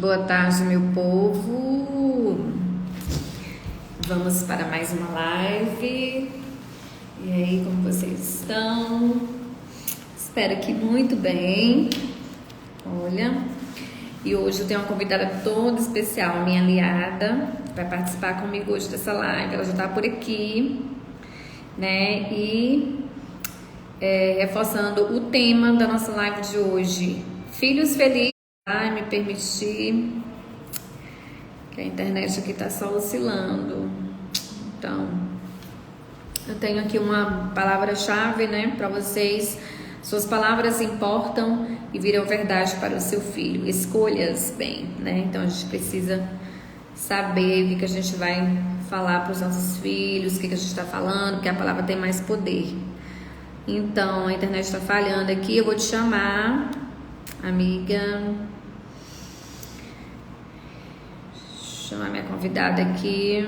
Boa tarde, meu povo. Vamos para mais uma live. E aí, como vocês estão? Espero que muito bem. Olha, e hoje eu tenho uma convidada toda especial, minha aliada, vai participar comigo hoje dessa live. Ela já está por aqui, né? E reforçando o tema da nossa live de hoje: filhos felizes. Ai, me permitir. Que a internet aqui tá só oscilando. Então, eu tenho aqui uma palavra-chave, né, para vocês. Suas palavras importam e viram verdade para o seu filho. Escolhas bem, né? Então a gente precisa saber o que a gente vai falar para os nossos filhos, o que a gente está falando, porque a palavra tem mais poder. Então, a internet está falhando aqui. Eu vou te chamar, amiga. Chamar minha convidada aqui.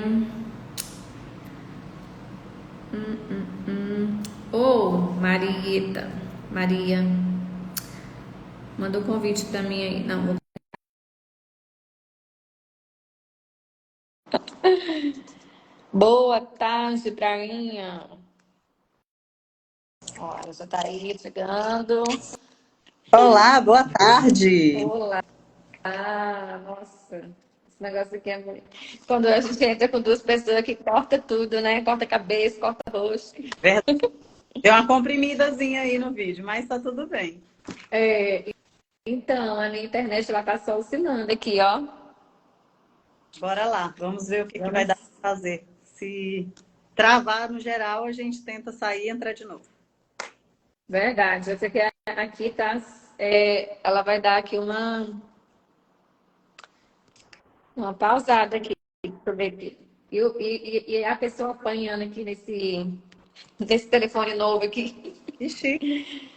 Marieta. Maria. Manda um convite pra mim aí. Não, vou... Boa tarde, Brainha. Ó, ela já tá aí chegando. Olá, boa tarde. Olá. Nossa. Esse negócio aqui é muito... Quando a gente entra com duas pessoas que corta tudo, né? Corta a cabeça, corta o rosto. Deu uma comprimidazinha aí no vídeo, mas tá tudo bem. Então, a minha internet ela tá só oscilando aqui, ó. Bora lá, vamos ver o que vai dar para fazer. Se travar no geral, a gente tenta sair e entrar de novo. Verdade. Eu sei que aqui tá. Ela vai dar aqui uma pausada aqui. Pra ver. E a pessoa apanhando aqui nesse telefone novo aqui. Ixi.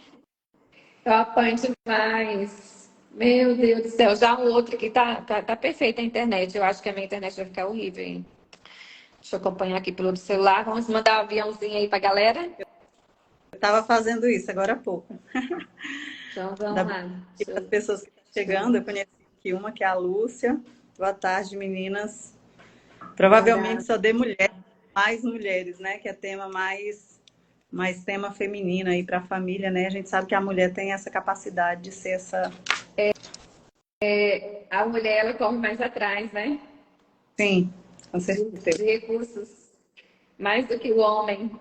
Eu apanho demais. Meu Deus do céu. Já o outro aqui tá perfeita a internet. Eu acho que a minha internet vai ficar horrível, hein? Deixa eu acompanhar aqui pelo celular. Vamos mandar um aviãozinho aí pra galera? Eu tava fazendo isso agora há pouco. Então vamos lá. As pessoas que estão chegando, eu conheci aqui uma que é a Lúcia. Boa tarde, meninas. Provavelmente só de mulheres, mais mulheres, né? Que é tema mais tema feminino aí para a família, né? A gente sabe que a mulher tem essa capacidade de ser essa. A mulher, ela corre mais atrás, né? Sim, com De certeza. recursos, mais do que o homem,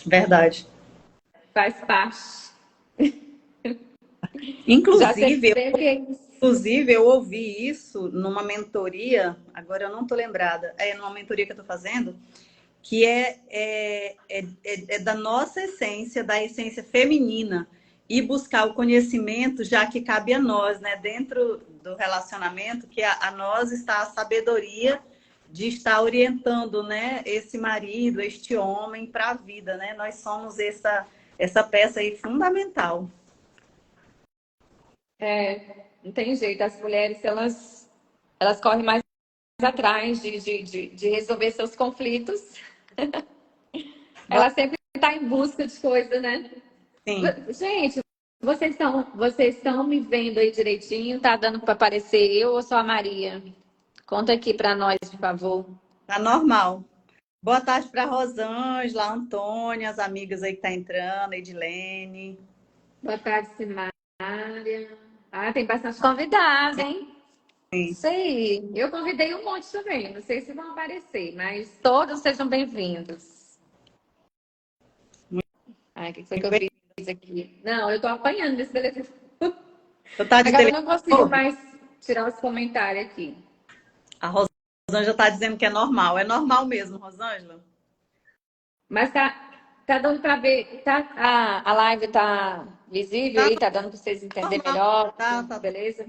Verdade. faz parte. Já Inclusive, sei o que é isso. inclusive, eu ouvi isso numa mentoria, agora eu não estou lembrada, numa mentoria que eu estou fazendo, que é da nossa essência, da essência feminina, e buscar o conhecimento, já que cabe a nós, né, dentro do relacionamento, que a nós está a sabedoria de estar orientando, né, esse marido, este homem para a vida, né? Nós somos essa peça aí fundamental. Não tem jeito, as mulheres, elas correm mais atrás de resolver seus conflitos. Ela sempre está em busca de coisa, né? Sim, Gente, vocês estão me vendo aí direitinho? Tá dando para aparecer eu ou só a Maria? Conta aqui para nós, por favor. tá normal. Boa tarde para Rosângela, Antônia, as amigas aí que tá entrando, Edilene. Boa tarde, Simária. Ah, tem bastante convidados, hein? Sim. Sei. Eu convidei um monte também. Não sei se vão aparecer, mas todos sejam bem-vindos. Ai, o que foi que Muito eu bem. fiz aqui? Não, eu tô apanhando nesse telefone. Eu tá de Agora eu telefone. não consigo mais tirar os comentários aqui. A Rosângela tá dizendo que é normal. É normal mesmo, Rosângela? Mas tá dando para ver. A live tá visível Tá aí? Tá dando para vocês entenderem normal. melhor? Tá. Beleza?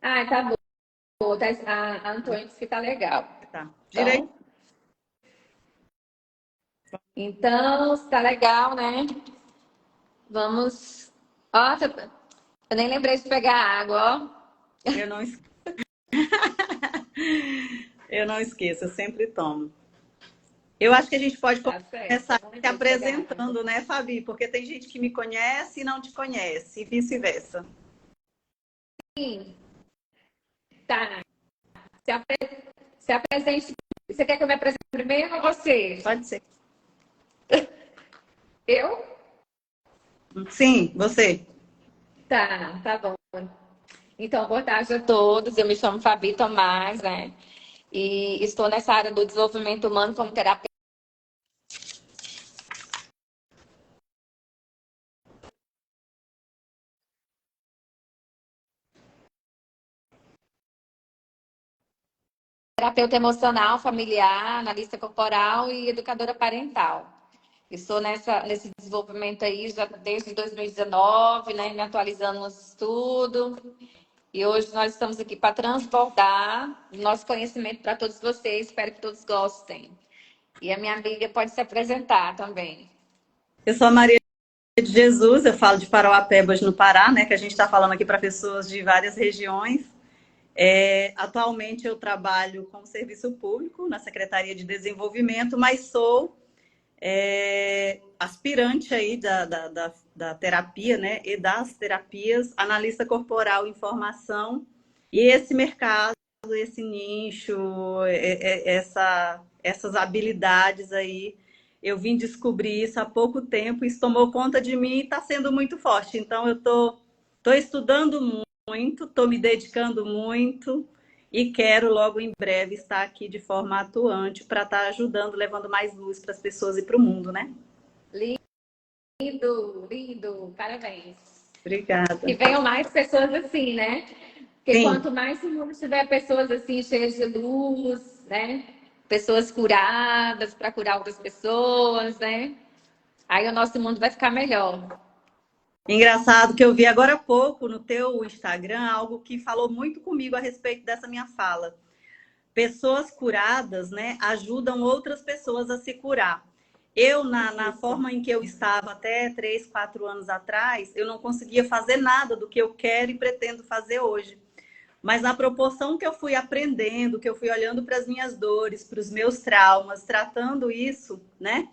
Ah, tá bom. A Antônia disse que tá legal. Tá. Direito. Então, está legal, né? Vamos. Ó, eu nem lembrei de pegar água, ó. Eu não, eu não esqueço, eu sempre tomo. Eu acho que a gente pode Tá certo. começar Eu não se lembrei de pegar água. apresentando, né, Fabi? Porque tem gente que me conhece e não te conhece, e vice-versa. Sim. Tá. Se apresente. Você quer que eu me apresente primeiro ou você? Pode ser. Eu? Sim, você. Tá bom. Então, boa tarde a todos. Eu me chamo Fabi Tomás, né? E estou nessa área do desenvolvimento humano como terapeuta. Terapeuta emocional, familiar, analista corporal e educadora parental. Estou nesse desenvolvimento aí já desde 2019, né? Me atualizando no estudo. E hoje nós estamos aqui para transbordar o nosso conhecimento para todos vocês. Espero que todos gostem. E a minha amiga pode se apresentar também. Eu sou a Maria de Jesus, eu falo de Parauapebas, no Pará, né? Que a gente está falando aqui para pessoas de várias regiões. Atualmente eu trabalho com serviço público na Secretaria de Desenvolvimento, mas sou aspirante aí da terapia, né? E das terapias, analista corporal em formação. E esse mercado, esse nicho, essas habilidades aí, eu vim descobrir isso há pouco tempo, isso tomou conta de mim e está sendo muito forte. Então, eu tô estudando muito, estou me dedicando muito e quero logo em breve estar aqui de forma atuante para estar ajudando, levando mais luz para as pessoas e para o mundo, né? Lindo, lindo, parabéns. Obrigada. Que venham mais pessoas assim, né? Porque Sim. quanto mais o mundo tiver pessoas assim, cheias de luz, né? Pessoas curadas para curar outras pessoas, né? Aí o nosso mundo vai ficar melhor. Engraçado que eu vi agora há pouco no teu Instagram algo que falou muito comigo a respeito dessa minha fala. Pessoas curadas, né, ajudam outras pessoas a se curar. Eu, na forma em que eu estava até 3, 4 anos atrás, eu não conseguia fazer nada do que eu quero e pretendo fazer hoje. Mas na proporção que eu fui aprendendo, que eu fui olhando para as minhas dores, para os meus traumas, tratando isso, né?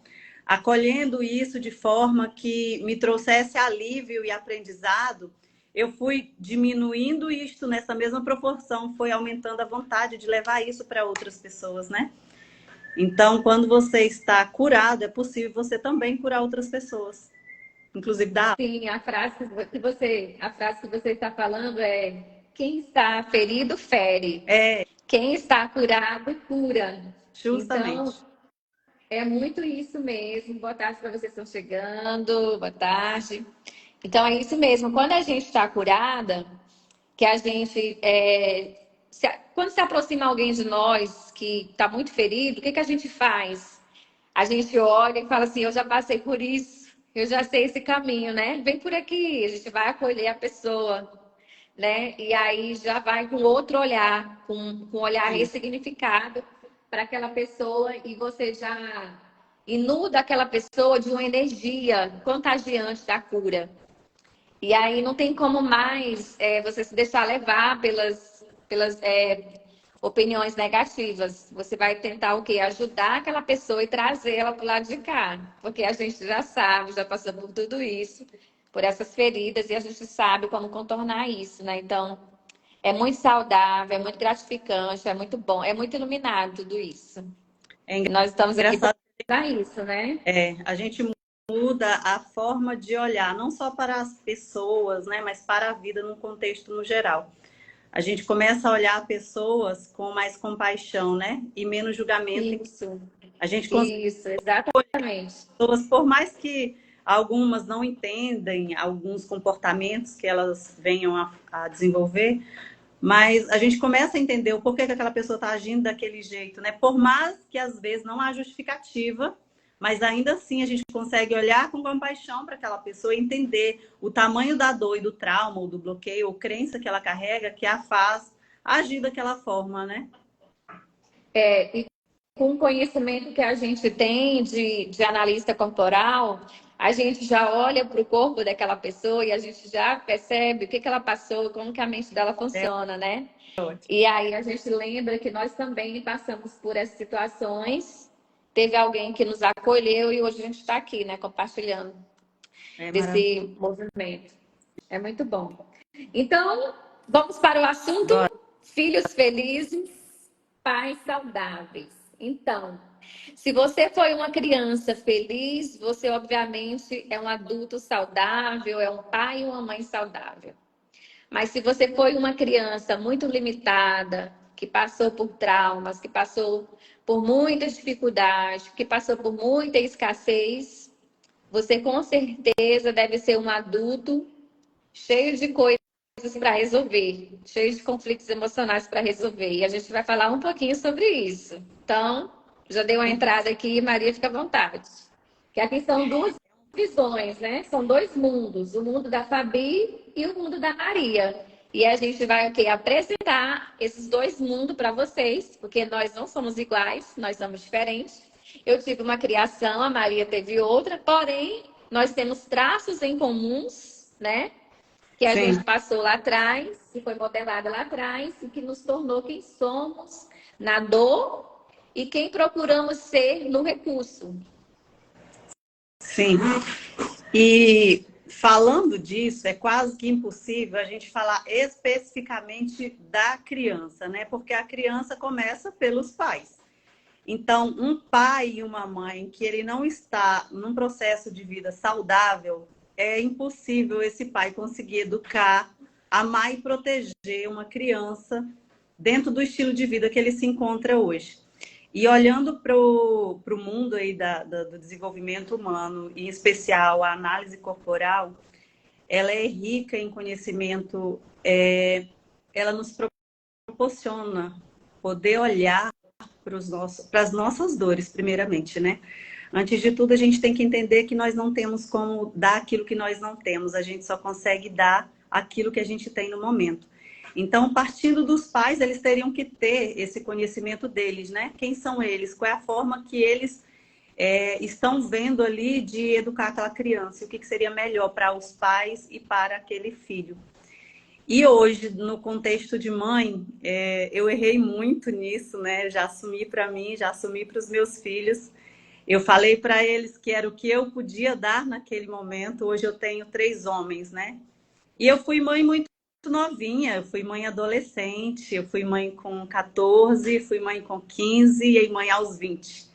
Acolhendo isso de forma que me trouxesse alívio e aprendizado, eu fui diminuindo isto nessa mesma proporção, foi aumentando a vontade de levar isso para outras pessoas, né? Então, quando você está curado, é possível você também curar outras pessoas, inclusive da. Sim, a frase que você está falando é: quem está ferido fere, quem está curado cura. Então, Justamente. é muito isso mesmo. Boa tarde para vocês que estão chegando. Boa tarde. Então, é isso mesmo. Quando a gente está curada, que a gente. Quando se aproxima alguém de nós que está muito ferido, o que a gente faz? A gente olha e fala assim: eu já passei por isso, eu já sei esse caminho, né? Vem por aqui, a gente vai acolher a pessoa, né? E aí já vai com outro olhar, com um olhar ressignificado para aquela pessoa e você já inuda aquela pessoa de uma energia contagiante da cura. E aí não tem como mais você se deixar levar pelas opiniões negativas. Você vai tentar o quê? Ajudar aquela pessoa e trazer ela para o lado de cá. Porque a gente já sabe, já passou por tudo isso, por essas feridas, e a gente sabe como contornar isso, né? Então, é muito saudável, é muito gratificante, é muito bom, é muito iluminado tudo isso. É E nós estamos aqui engraçado. para isso, né? A gente muda a forma de olhar, não só para as pessoas, né, mas para a vida num contexto no geral. A gente começa a olhar pessoas com mais compaixão, né, e menos julgamento. Isso, A gente consegue isso, exatamente. pessoas, por mais que algumas não entendem alguns comportamentos que elas venham a desenvolver, mas a gente começa a entender o porquê que aquela pessoa está agindo daquele jeito, né? Por mais que às vezes não há justificativa, mas ainda assim a gente consegue olhar com compaixão para aquela pessoa e entender o tamanho da dor e do trauma, ou do bloqueio, ou crença que ela carrega, que a faz agir daquela forma, né? E com o conhecimento que a gente tem de analista corporal, a gente já olha para o corpo daquela pessoa e a gente já percebe o que ela passou, como que a mente dela É funciona, né? ótimo. E aí a gente lembra que nós também passamos por essas situações. Teve alguém que nos acolheu e hoje a gente está aqui, né, compartilhando É maravilhoso. desse movimento. É muito bom. Então, vamos para o assunto? Bora. Filhos felizes, pais saudáveis. Então, se você foi uma criança feliz, você obviamente é um adulto saudável, é um pai e uma mãe saudável. Mas se você foi uma criança muito limitada, que passou por traumas, que passou por muitas dificuldades, que passou por muita escassez, você com certeza deve ser um adulto cheio de coisas para resolver, cheio de conflitos emocionais para resolver. E a gente vai falar um pouquinho sobre isso. Então, já deu uma entrada aqui, Maria, fica à vontade. Que aqui são duas visões, né? São dois mundos, o mundo da Fabi e o mundo da Maria. E a gente vai aqui apresentar esses dois mundos para vocês, porque nós não somos iguais, nós somos diferentes. Eu tive uma criação, a Maria teve outra, porém, nós temos traços em comuns, né? Que a Sim. gente passou lá atrás, que foi modelada lá atrás, e que nos tornou quem somos na dor e quem procuramos ser no recurso. Sim. E falando disso, é quase que impossível a gente falar especificamente da criança, né? Porque a criança começa pelos pais. Então, um pai e uma mãe que ele não está num processo de vida saudável, é impossível esse pai conseguir educar, amar e proteger uma criança dentro do estilo de vida que ele se encontra hoje. E olhando para o mundo aí do desenvolvimento humano, em especial a análise corporal, ela é rica em conhecimento, ela nos proporciona poder olhar para as nossas dores, primeiramente, né? Antes de tudo, a gente tem que entender que nós não temos como dar aquilo que nós não temos, a gente só consegue dar aquilo que a gente tem no momento. Então, partindo dos pais, eles teriam que ter esse conhecimento deles, né? Quem são eles? Qual é a forma que eles estão vendo ali de educar aquela criança? E o que seria melhor para os pais e para aquele filho? E hoje, no contexto de mãe, eu errei muito nisso, né? Já assumi para mim, já assumi para os meus filhos. Eu falei para eles que era o que eu podia dar naquele momento. Hoje eu tenho 3 homens, né? E eu fui mãe muito novinha, eu fui mãe adolescente, eu fui mãe com 14, fui mãe com 15 e mãe aos 20.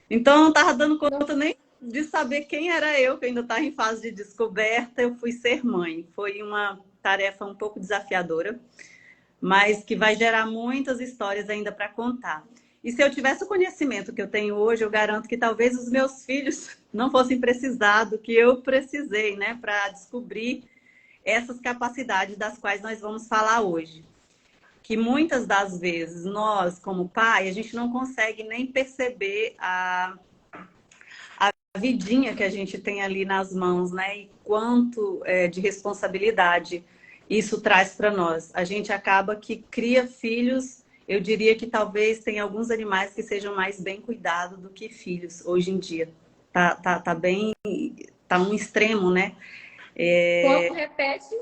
Então eu não estava dando conta nem de saber quem era eu, que ainda estava em fase de descoberta, eu fui ser mãe. Foi uma tarefa um pouco desafiadora, mas que vai gerar muitas histórias ainda para contar. E se eu tivesse o conhecimento que eu tenho hoje, eu garanto que talvez os meus filhos não fossem precisar do que eu precisei, né, para descobrir essas capacidades das quais nós vamos falar hoje. Que muitas das vezes nós, como pai, a gente não consegue nem perceber a vidinha que a gente tem ali nas mãos, né? E quanto de responsabilidade isso traz para nós. A gente acaba que cria filhos, eu diria que talvez tem alguns animais que sejam mais bem cuidados do que filhos hoje em dia. Tá bem, tá um extremo, né? Como repete?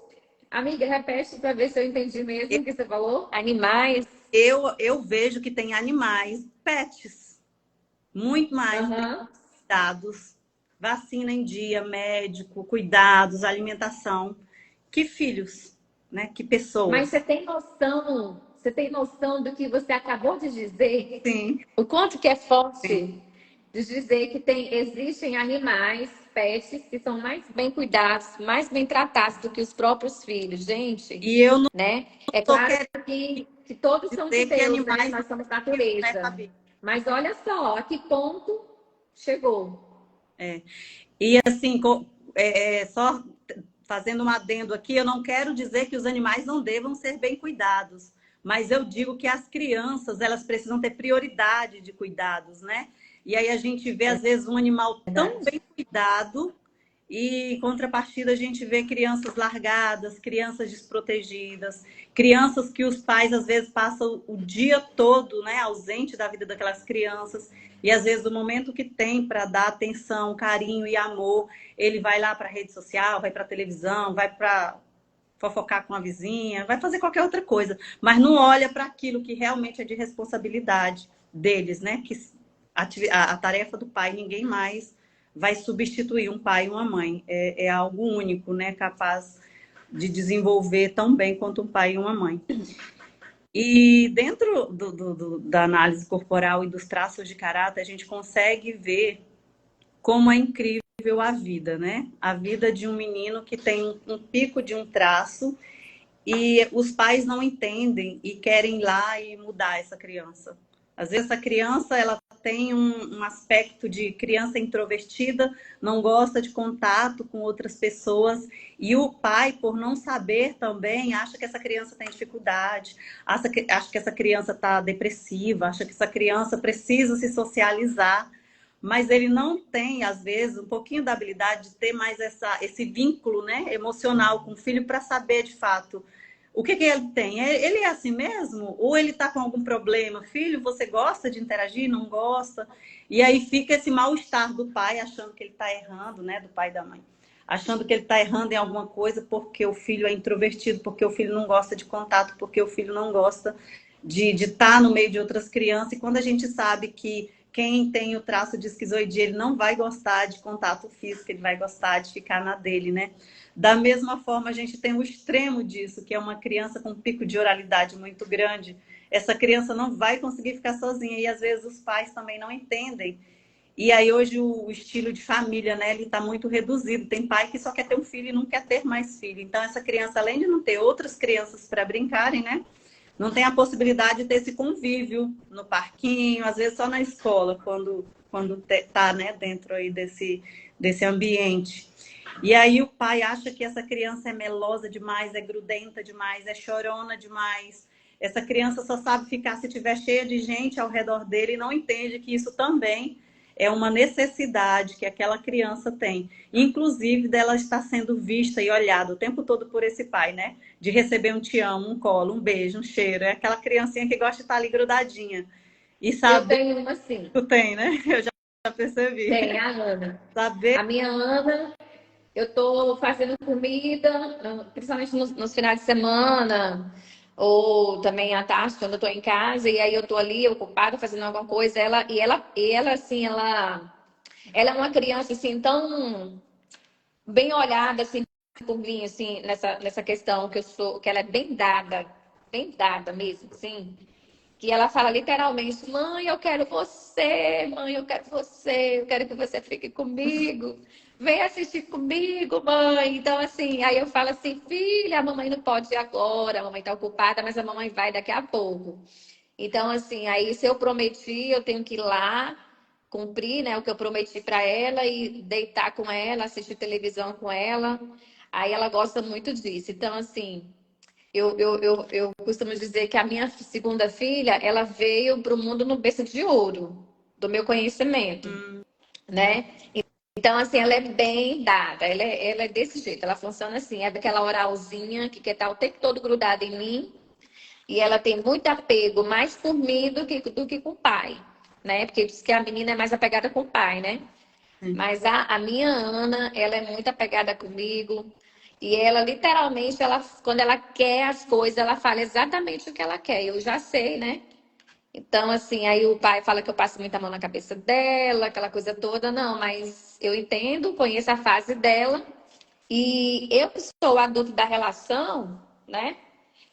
Amiga, repete para ver se eu entendi mesmo o que você falou. Animais. Eu vejo que tem animais, pets, muito mais bem Aham. cuidados, vacina em dia, médico, cuidados, alimentação, que filhos, né? Que Mas pessoas. você tem noção do que você acabou de dizer? Sim, O quanto que é sim. forte de dizer que existem animais, pets, que são mais bem cuidados, mais bem tratados do que os próprios filhos, gente, E eu não né? É estou claro querendo que todos são de dizer que Deus, né? animais não Nós somos são vivos, né, natureza. Fabi? Mas olha só, a que ponto chegou. É. E assim, só fazendo um adendo aqui, eu não quero dizer que os animais não devam ser bem cuidados, mas eu digo que as crianças, elas precisam ter prioridade de cuidados, né? E aí a gente vê, às vezes, um animal tão Verdade. bem cuidado e, em contrapartida, a gente vê crianças largadas, crianças desprotegidas, crianças que os pais, às vezes, passam o dia todo, né, ausente da vida daquelas crianças. E, às vezes, o momento que tem para dar atenção, carinho e amor, ele vai lá para a rede social, vai para a televisão, vai para fofocar com a vizinha, vai fazer qualquer outra coisa, mas não olha para aquilo que realmente é de responsabilidade deles, né? Que a tarefa do pai, ninguém mais vai substituir um pai e uma mãe. É algo único, né? Capaz de desenvolver tão bem quanto um pai e uma mãe. E dentro da análise corporal e dos traços de caráter, a gente consegue ver como é incrível a vida, né? A vida de um menino que tem um pico de um traço e os pais não entendem e querem ir lá e mudar essa criança. Às vezes essa criança ela tem um aspecto de criança introvertida, não gosta de contato com outras pessoas e o pai, por não saber também, acha que essa criança tem dificuldade, acha que essa criança está depressiva, acha que essa criança precisa se socializar, mas ele não tem, às vezes, um pouquinho da habilidade de ter mais esse vínculo, né, emocional com o filho para saber de fato o que que ele tem? Ele é assim mesmo? Ou ele está com algum problema? Filho, você gosta de interagir? Não gosta? E aí fica esse mal-estar do pai, achando que ele está errando, né? Do pai e da mãe. Achando que ele está errando em alguma coisa porque o filho é introvertido, porque o filho não gosta de contato, porque o filho não gosta de estar no meio de outras crianças. E quando a gente sabe que quem tem o traço de esquizoidia, ele não vai gostar de contato físico, ele vai gostar de ficar na dele, né? Da mesma forma, a gente tem o extremo disso, que é uma criança com um pico de oralidade muito grande. Essa criança não vai conseguir ficar sozinha e às vezes os pais também não entendem. E aí hoje o estilo de família, né, ele está muito reduzido. Tem pai que só quer ter um filho e não quer ter mais filho. Então essa criança, além de não ter outras crianças para brincarem, né, não tem a possibilidade de ter esse convívio no parquinho, às vezes só na escola, quando tá, né, dentro aí desse ambiente. E aí o pai acha que essa criança é melosa demais, é grudenta demais, é chorona demais. Essa criança só sabe ficar se tiver cheia de gente ao redor dele e não entende que isso também é uma necessidade que aquela criança tem. Inclusive dela estar sendo vista e olhada o tempo todo por esse pai, né? De receber um te amo, um colo, um beijo, um cheiro. É aquela criancinha que gosta de estar ali grudadinha. E Eu saber tenho uma assim. que tu tem, né? Eu já percebi. Tem a Ana. Saber A minha Ana, eu tô fazendo comida, principalmente nos finais de semana, ou também à tarde, quando eu tô em casa, e aí eu tô ali ocupada fazendo alguma coisa, ela assim, ela é uma criança assim tão bem olhada assim por mim assim nessa questão que eu sou, que ela é bem dada mesmo, assim. Que ela fala literalmente, mãe, eu quero você, mãe, eu quero você, eu quero que você fique comigo. Vem assistir comigo, mãe. Então, assim, aí eu falo assim, filha, a mamãe não pode ir agora, a mamãe tá ocupada, mas a mamãe vai daqui a pouco. Então, assim, aí se eu prometi, eu tenho que ir lá, cumprir, né, o que eu prometi para ela e deitar com ela, assistir televisão com ela. Aí ela gosta muito disso. Então, assim, eu costumo dizer que a minha segunda filha, ela veio para o mundo no berço de ouro do meu conhecimento, né? Então, assim, ela é bem dada, ela é desse jeito, ela funciona assim, é daquela oralzinha que quer estar o tempo todo grudada em mim, e ela tem muito apego mais por mim do que com o pai, né? Porque diz que a menina é mais apegada com o pai, né? Mas a minha Ana, ela é muito apegada comigo. E ela, literalmente, quando ela quer as coisas, ela fala exatamente o que ela quer. Eu já sei, né? Então, assim, aí o pai fala que eu passo muita mão na cabeça dela, aquela coisa toda. Não, mas eu entendo, conheço a fase dela. E eu que sou adulto da relação, né?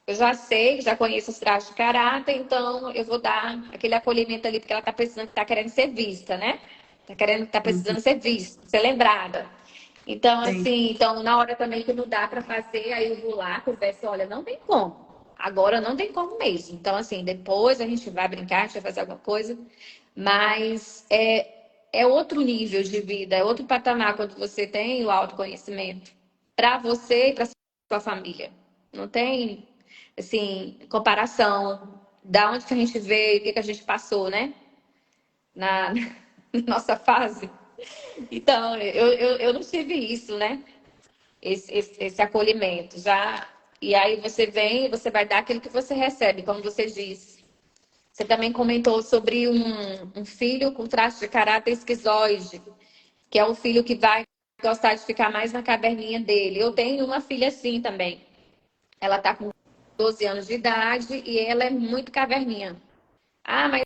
Eu já sei, já conheço os traços de caráter, então eu vou dar aquele acolhimento ali, porque ela tá precisando, tá querendo ser vista, né? Tá precisando ser vista, ser lembrada. Então, Sim. assim, então na hora também que não dá para fazer, aí eu vou lá, converso, olha, não tem como. Agora não tem como mesmo. Então, assim, depois a gente vai brincar, a gente vai fazer alguma coisa, mas é outro nível de vida, é outro patamar quando você tem o autoconhecimento para você e para sua família. Não tem, assim, comparação da onde que a gente veio, o que que a gente passou, né? Na nossa fase. Então, eu não tive isso, né? Esse acolhimento. Já. E aí você vem e você vai dar aquilo que você recebe, como você disse. Você também comentou sobre um filho com traço de caráter esquizoide, que é um filho que vai gostar de ficar mais na caverninha dele. Eu tenho uma filha assim também. Ela está com 12 anos de idade e ela é muito caverninha. Ah, mas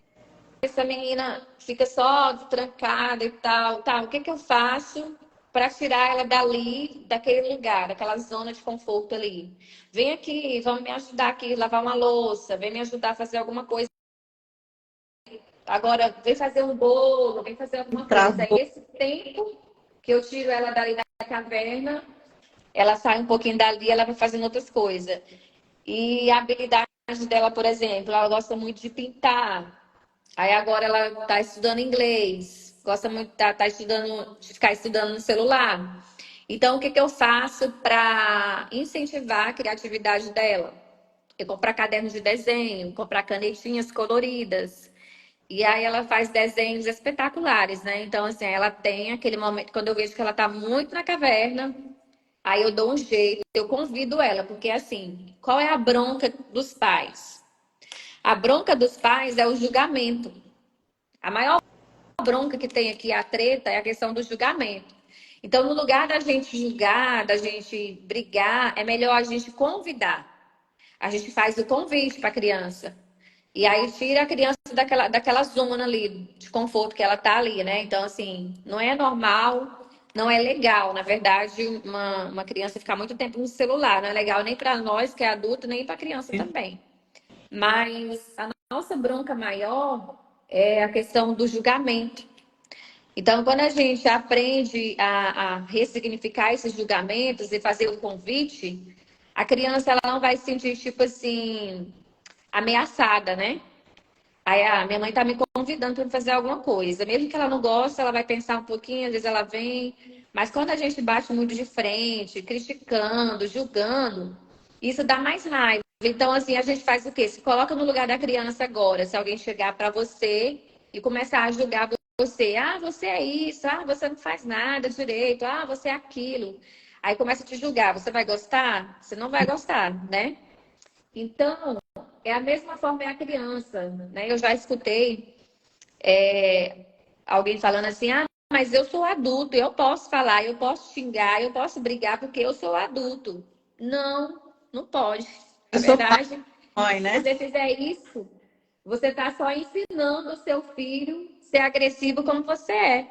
essa menina fica só trancada e tal, tal. O que que eu faço para tirar ela dali, daquele lugar, daquela zona de conforto ali. Vem aqui, vamos me ajudar aqui, lavar uma louça, vem me ajudar a fazer alguma coisa. Agora, vem fazer um bolo, vem fazer alguma coisa. Aí, Travou. esse tempo que eu tiro ela dali da caverna, ela sai um pouquinho dali, ela vai fazendo outras coisas. E a habilidade dela, por exemplo, ela gosta muito de pintar. Aí agora ela está estudando inglês, gosta muito tá estudando, de ficar estudando no celular. Então, o que que eu faço para incentivar a criatividade dela? Eu comprar cadernos de desenho, comprar canetinhas coloridas. E aí ela faz desenhos espetaculares, né? Então, assim, ela tem aquele momento, quando eu vejo que ela está muito na caverna, aí eu dou um jeito, eu convido ela, porque assim, qual é a bronca dos pais? A bronca dos pais é o julgamento. A maior bronca que tem aqui, a treta, é a questão do julgamento. Então, no lugar da gente julgar, da gente brigar, é melhor a gente convidar. A gente faz o convite para a criança. E aí tira a criança daquela zona ali de conforto que ela tá ali, né? Então, assim, não é normal, não é legal, na verdade, uma criança ficar muito tempo no celular. Não é legal nem para nós, que é adulto, nem para a criança também. Mas a nossa bronca maior é a questão do julgamento. Então, quando a gente aprende a ressignificar esses julgamentos e fazer o convite, a criança ela não vai se sentir, tipo assim, ameaçada, né? Aí, minha mãe tá me convidando para fazer alguma coisa. Mesmo que ela não goste, ela vai pensar um pouquinho, às vezes ela vem. Mas quando a gente bate muito de frente, criticando, julgando, isso dá mais raiva. Então, assim, a gente faz o quê? Se coloca no lugar da criança agora. Se alguém chegar para você e começar a julgar você, você é isso, você não faz nada direito, você é aquilo. Aí começa a te julgar. Você vai gostar? Você não vai gostar, né? Então, é a mesma forma é a criança, né? Eu já escutei alguém falando assim, mas eu sou adulto, eu posso falar, eu posso xingar, eu posso brigar porque eu sou adulto. Não, não pode. Na Eu sou pai, verdade, mãe, se né? você fizer isso, você está só ensinando o seu filho a ser agressivo como você é,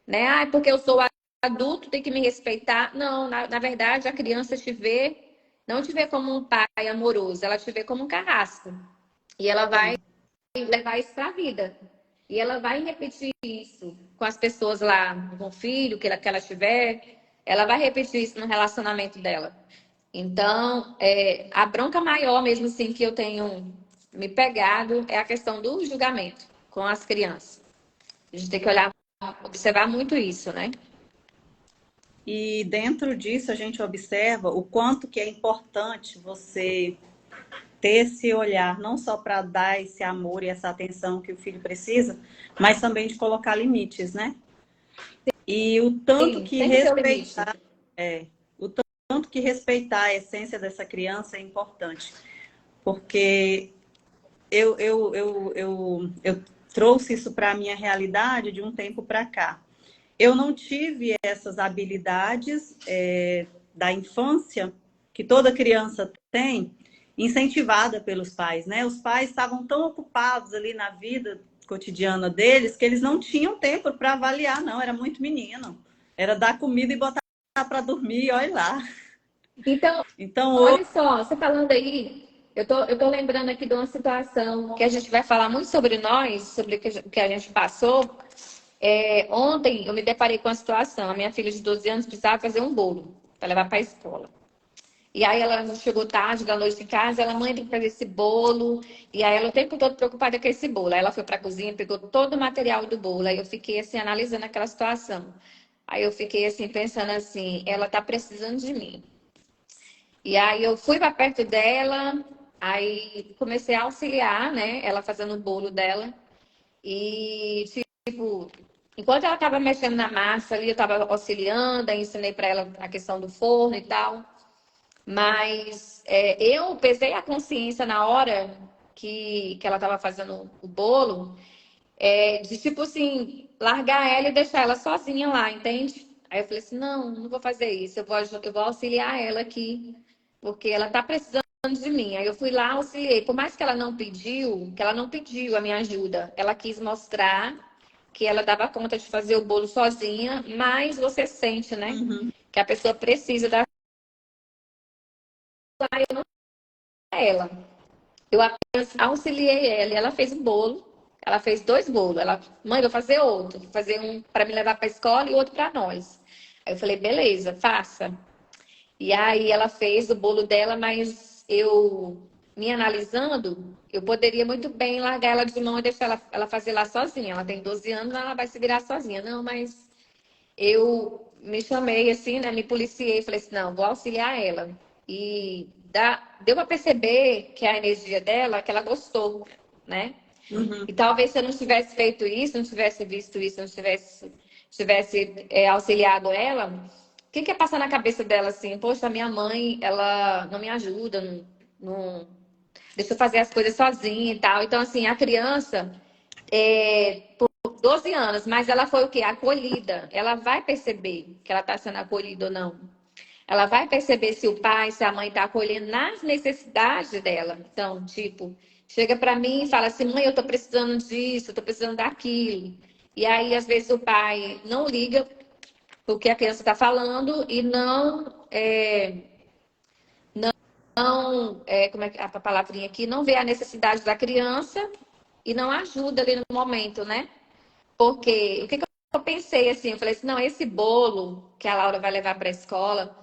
né? Porque eu sou adulto, tem que me respeitar. Não, na verdade, a criança te vê, não te vê como um pai amoroso, ela te vê como um carrasco. E ela vai Sim. levar isso para a vida. E ela vai repetir isso com as pessoas lá, com o filho que ela tiver, ela vai repetir isso no relacionamento dela. Então, a bronca maior mesmo assim que eu tenho me pegado é a questão do julgamento com as crianças. A gente tem que olhar, observar muito isso, né? E dentro disso a gente observa o quanto que é importante você ter esse olhar, não só para dar esse amor e essa atenção que o filho precisa, mas também de colocar limites, né? E o tanto Sim, que tem que ter o limite. respeitar, o tanto que respeitar a essência dessa criança é importante. Porque eu trouxe isso para a minha realidade de um tempo para cá. Eu não tive essas habilidades da infância que toda criança tem, incentivada pelos pais, né? Os pais estavam tão ocupados ali na vida cotidiana deles que eles não tinham tempo para avaliar, não. Era muito menino. Era dar comida e botar para dormir, olha lá. Então, Então, olha só, você falando aí, eu tô lembrando aqui de uma situação que a gente vai falar muito sobre nós, sobre o que a gente passou. Ontem eu me deparei com a situação. A minha filha de 12 anos precisava fazer um bolo para levar para a escola. E aí ela chegou tarde da noite em casa, ela, mãe, tem que fazer esse bolo. E aí ela o tempo todo preocupada com esse bolo. Aí ela foi para a cozinha, pegou todo o material do bolo. Aí eu fiquei assim, analisando aquela situação. Aí eu fiquei assim, pensando assim, ela tá precisando de mim. E aí eu fui para perto dela, aí comecei a auxiliar, né? Ela fazendo o bolo dela. E, tipo, enquanto ela estava mexendo na massa ali, eu estava auxiliando, aí ensinei para ela a questão do forno e tal. Mas eu pesei a consciência na hora que ela estava fazendo o bolo, de tipo assim, largar ela e deixar ela sozinha lá, entende? Aí eu falei assim, não, não vou fazer isso, eu vou auxiliar ela aqui, porque ela tá precisando de mim. Aí eu fui lá, auxiliei. Por mais que ela não pediu a minha ajuda, ela quis mostrar que ela dava conta de fazer o bolo sozinha, mas você sente, né? Uhum. Que a pessoa precisa da ela. Eu apenas auxiliei ela e ela fez um bolo. Ela fez 2 bolos. Ela, mãe, vou fazer outro. Vou fazer um para me levar para a escola e outro para nós. Aí eu falei, beleza, faça. E aí ela fez o bolo dela, mas eu, me analisando, eu poderia muito bem largar ela de mão e deixar ela fazer lá sozinha. Ela tem 12 anos, ela vai se virar sozinha. Não, mas eu me chamei assim, né? Me policiei, falei assim, não, vou auxiliar ela. E deu para perceber que a energia dela, que ela gostou, né? Uhum. E talvez se eu não tivesse feito isso, não tivesse visto isso, não tivesse auxiliado ela, o que ia passar na cabeça dela assim? Poxa, minha mãe, ela não me ajuda, não deixa eu fazer as coisas sozinha e tal. Então, assim, a criança, por 12 anos, mas ela foi o quê? Acolhida. Ela vai perceber que ela está sendo acolhida ou não. Ela vai perceber se o pai, se a mãe está acolhendo nas necessidades dela. Então, tipo, chega para mim e fala assim: mãe, eu estou precisando disso, eu estou precisando daquilo. E aí, às vezes, o pai não liga o que a criança está falando e como é que a palavrinha aqui, não vê a necessidade da criança e não ajuda ali no momento, né? Porque o que eu pensei assim, eu falei assim, não, esse bolo que a Laura vai levar para a escola,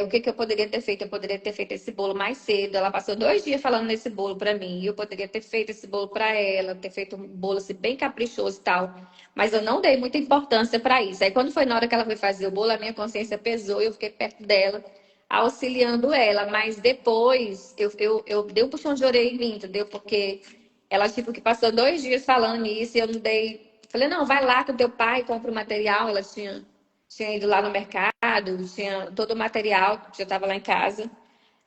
o que eu poderia ter feito? Eu poderia ter feito esse bolo mais cedo. Ela passou 2 dias falando nesse bolo para mim, e eu poderia ter feito esse bolo para ela, ter feito um bolo assim, bem caprichoso e tal. Mas eu não dei muita importância para isso. Aí quando foi na hora que ela foi fazer o bolo, a minha consciência pesou e eu fiquei perto dela, auxiliando ela. Mas depois eu dei um puxão de orelha em mim, entendeu? Porque ela, tipo, que passou 2 dias falando isso e eu não dei. Falei, não, vai lá com o teu pai, compra o material. Ela tinha ido lá no mercado, tinha todo o material, já estava lá em casa.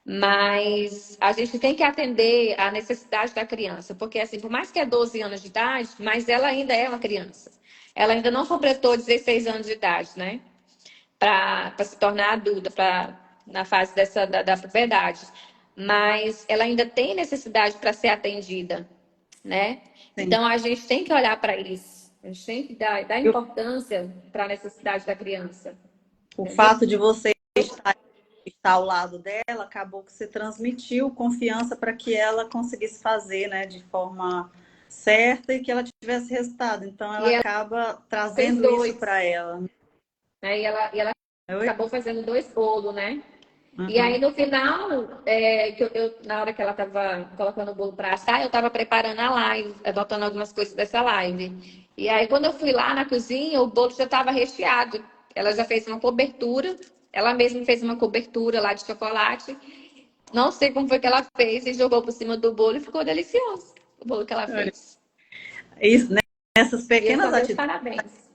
Mas a gente tem que atender à necessidade da criança, porque assim, por mais que é 12 anos de idade, mas ela ainda é uma criança. Ela ainda não completou 16 anos de idade, né? Para se tornar adulta, na fase da puberdade. Mas ela ainda tem necessidade para ser atendida, né? Sim. Então a gente tem que olhar para isso. A gente tem que dar E importância para a necessidade da criança, o entendeu? fato de você estar ao lado dela, acabou que você transmitiu confiança para que ela conseguisse fazer, né, de forma certa e que ela tivesse resultado. Então, E ela ela acaba fez trazendo isso para 2, ela. né? E ela Oi? acabou fazendo 2 bolos, né? E aí, Uhum. no final, na hora que ela estava colocando o bolo para assar, eu estava preparando a live, anotando algumas coisas dessa live. E aí, quando eu fui lá na cozinha, o bolo já estava recheado. Ela já fez uma cobertura, ela mesma fez uma cobertura lá de chocolate. Não sei como foi que ela fez e jogou por cima do bolo e ficou delicioso o bolo que ela Olha, fez. isso, né? Essas E eu só pequenas dei os atitudes, parabéns.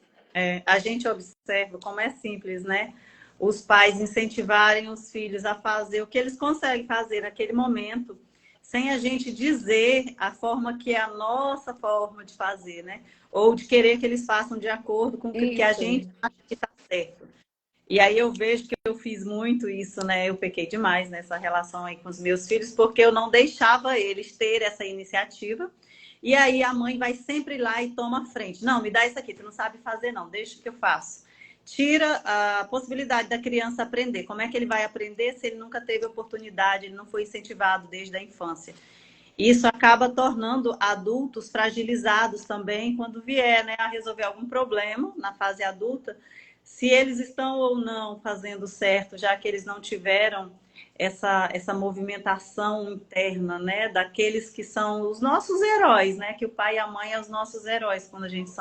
a gente observa como é simples, né? Os pais incentivarem os filhos a fazer o que eles conseguem fazer naquele momento, sem a gente dizer a forma que é a nossa forma de fazer, né? Ou de querer que eles façam de acordo com o que a Isso. gente acha que está certo. E aí eu vejo que eu fiz muito isso, né? Eu pequei demais nessa relação aí com os meus filhos, porque eu não deixava eles ter essa iniciativa. E aí a mãe vai sempre lá e toma a frente. Não, me dá isso aqui, tu não sabe fazer, não, deixa que eu faço. Tira a possibilidade da criança aprender. Como é que ele vai aprender se ele nunca teve oportunidade, ele não foi incentivado desde a infância? Isso acaba tornando adultos fragilizados também quando vier, né, a resolver algum problema na fase adulta, se eles estão ou não fazendo certo, já que eles não tiveram essa movimentação interna, né, daqueles que são os nossos heróis, né, que o pai e a mãe são os nossos heróis quando a gente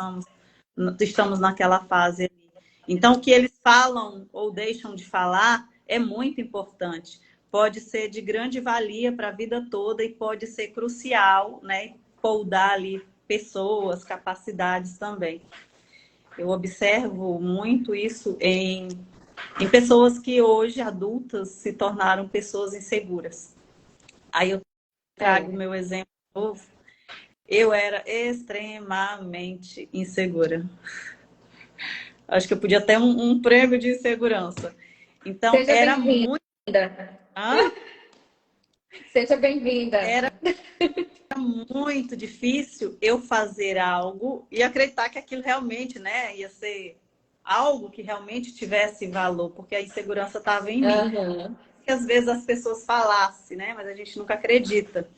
estamos naquela fase ali. Então, o que eles falam ou deixam de falar é muito importante, pode ser de grande valia para a vida toda e pode ser crucial, né? Poldar ali pessoas, capacidades também. Eu observo muito isso em pessoas que hoje, adultas, se tornaram pessoas inseguras. Aí eu trago o É. meu exemplo novo. Eu era extremamente insegura. Acho que eu podia ter um prêmio de insegurança. Então, Seja era bem-vinda. muito. Hã? Seja bem-vinda. Era muito difícil eu fazer algo e acreditar que aquilo realmente, né, ia ser algo que realmente tivesse valor, porque a insegurança estava em mim. Aham. Que às vezes as pessoas falassem, né, mas a gente nunca acredita.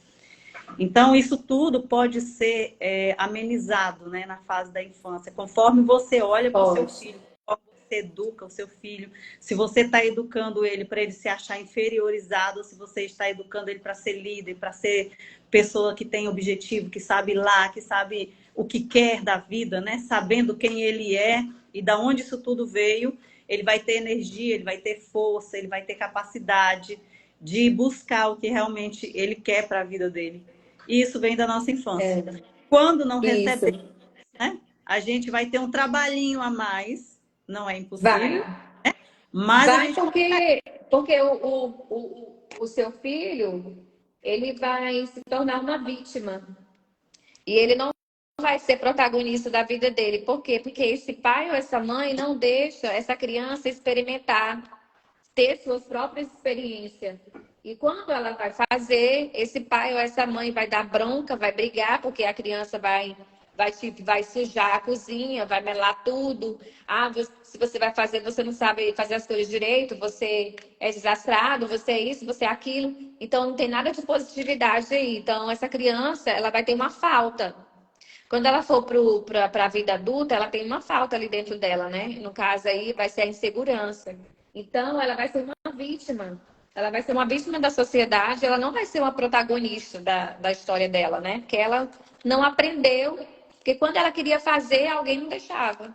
Então, isso tudo pode ser amenizado, né, na fase da infância, conforme você olha para o seu Pode. filho, conforme você educa o seu filho, se você está educando ele para ele se achar inferiorizado, ou se você está educando ele para ser líder, para ser pessoa que tem objetivo, que sabe lá, que sabe o que quer da vida, né, sabendo quem ele é e da onde isso tudo veio, ele vai ter energia, ele vai ter força, ele vai ter capacidade de buscar o que realmente ele quer para a vida dele. E isso vem da nossa infância. É, Quando não isso. recebemos, né, a gente vai ter um trabalhinho a mais, não é impossível, Vai. mas a Vai gente porque o seu filho, ele vai se tornar uma vítima. E ele não vai ser protagonista da vida dele. Por quê? Porque esse pai ou essa mãe não deixa essa criança experimentar, ter suas próprias experiências. E quando ela vai fazer, esse pai ou essa mãe vai dar bronca, vai brigar, porque a criança vai sujar a cozinha, vai melar tudo. Ah, se você vai fazer, você não sabe fazer as coisas direito, você é desastrado, você é isso, você é aquilo. Então não tem nada de positividade aí. Então essa criança, ela vai ter uma falta. Quando ela for para a vida adulta, ela tem uma falta ali dentro dela, né? No caso aí, vai ser a insegurança. Então, ela vai ser uma vítima. Ela vai ser uma vítima da sociedade, ela não vai ser uma protagonista da história dela, né? Porque ela não aprendeu, porque quando ela queria fazer, alguém não deixava.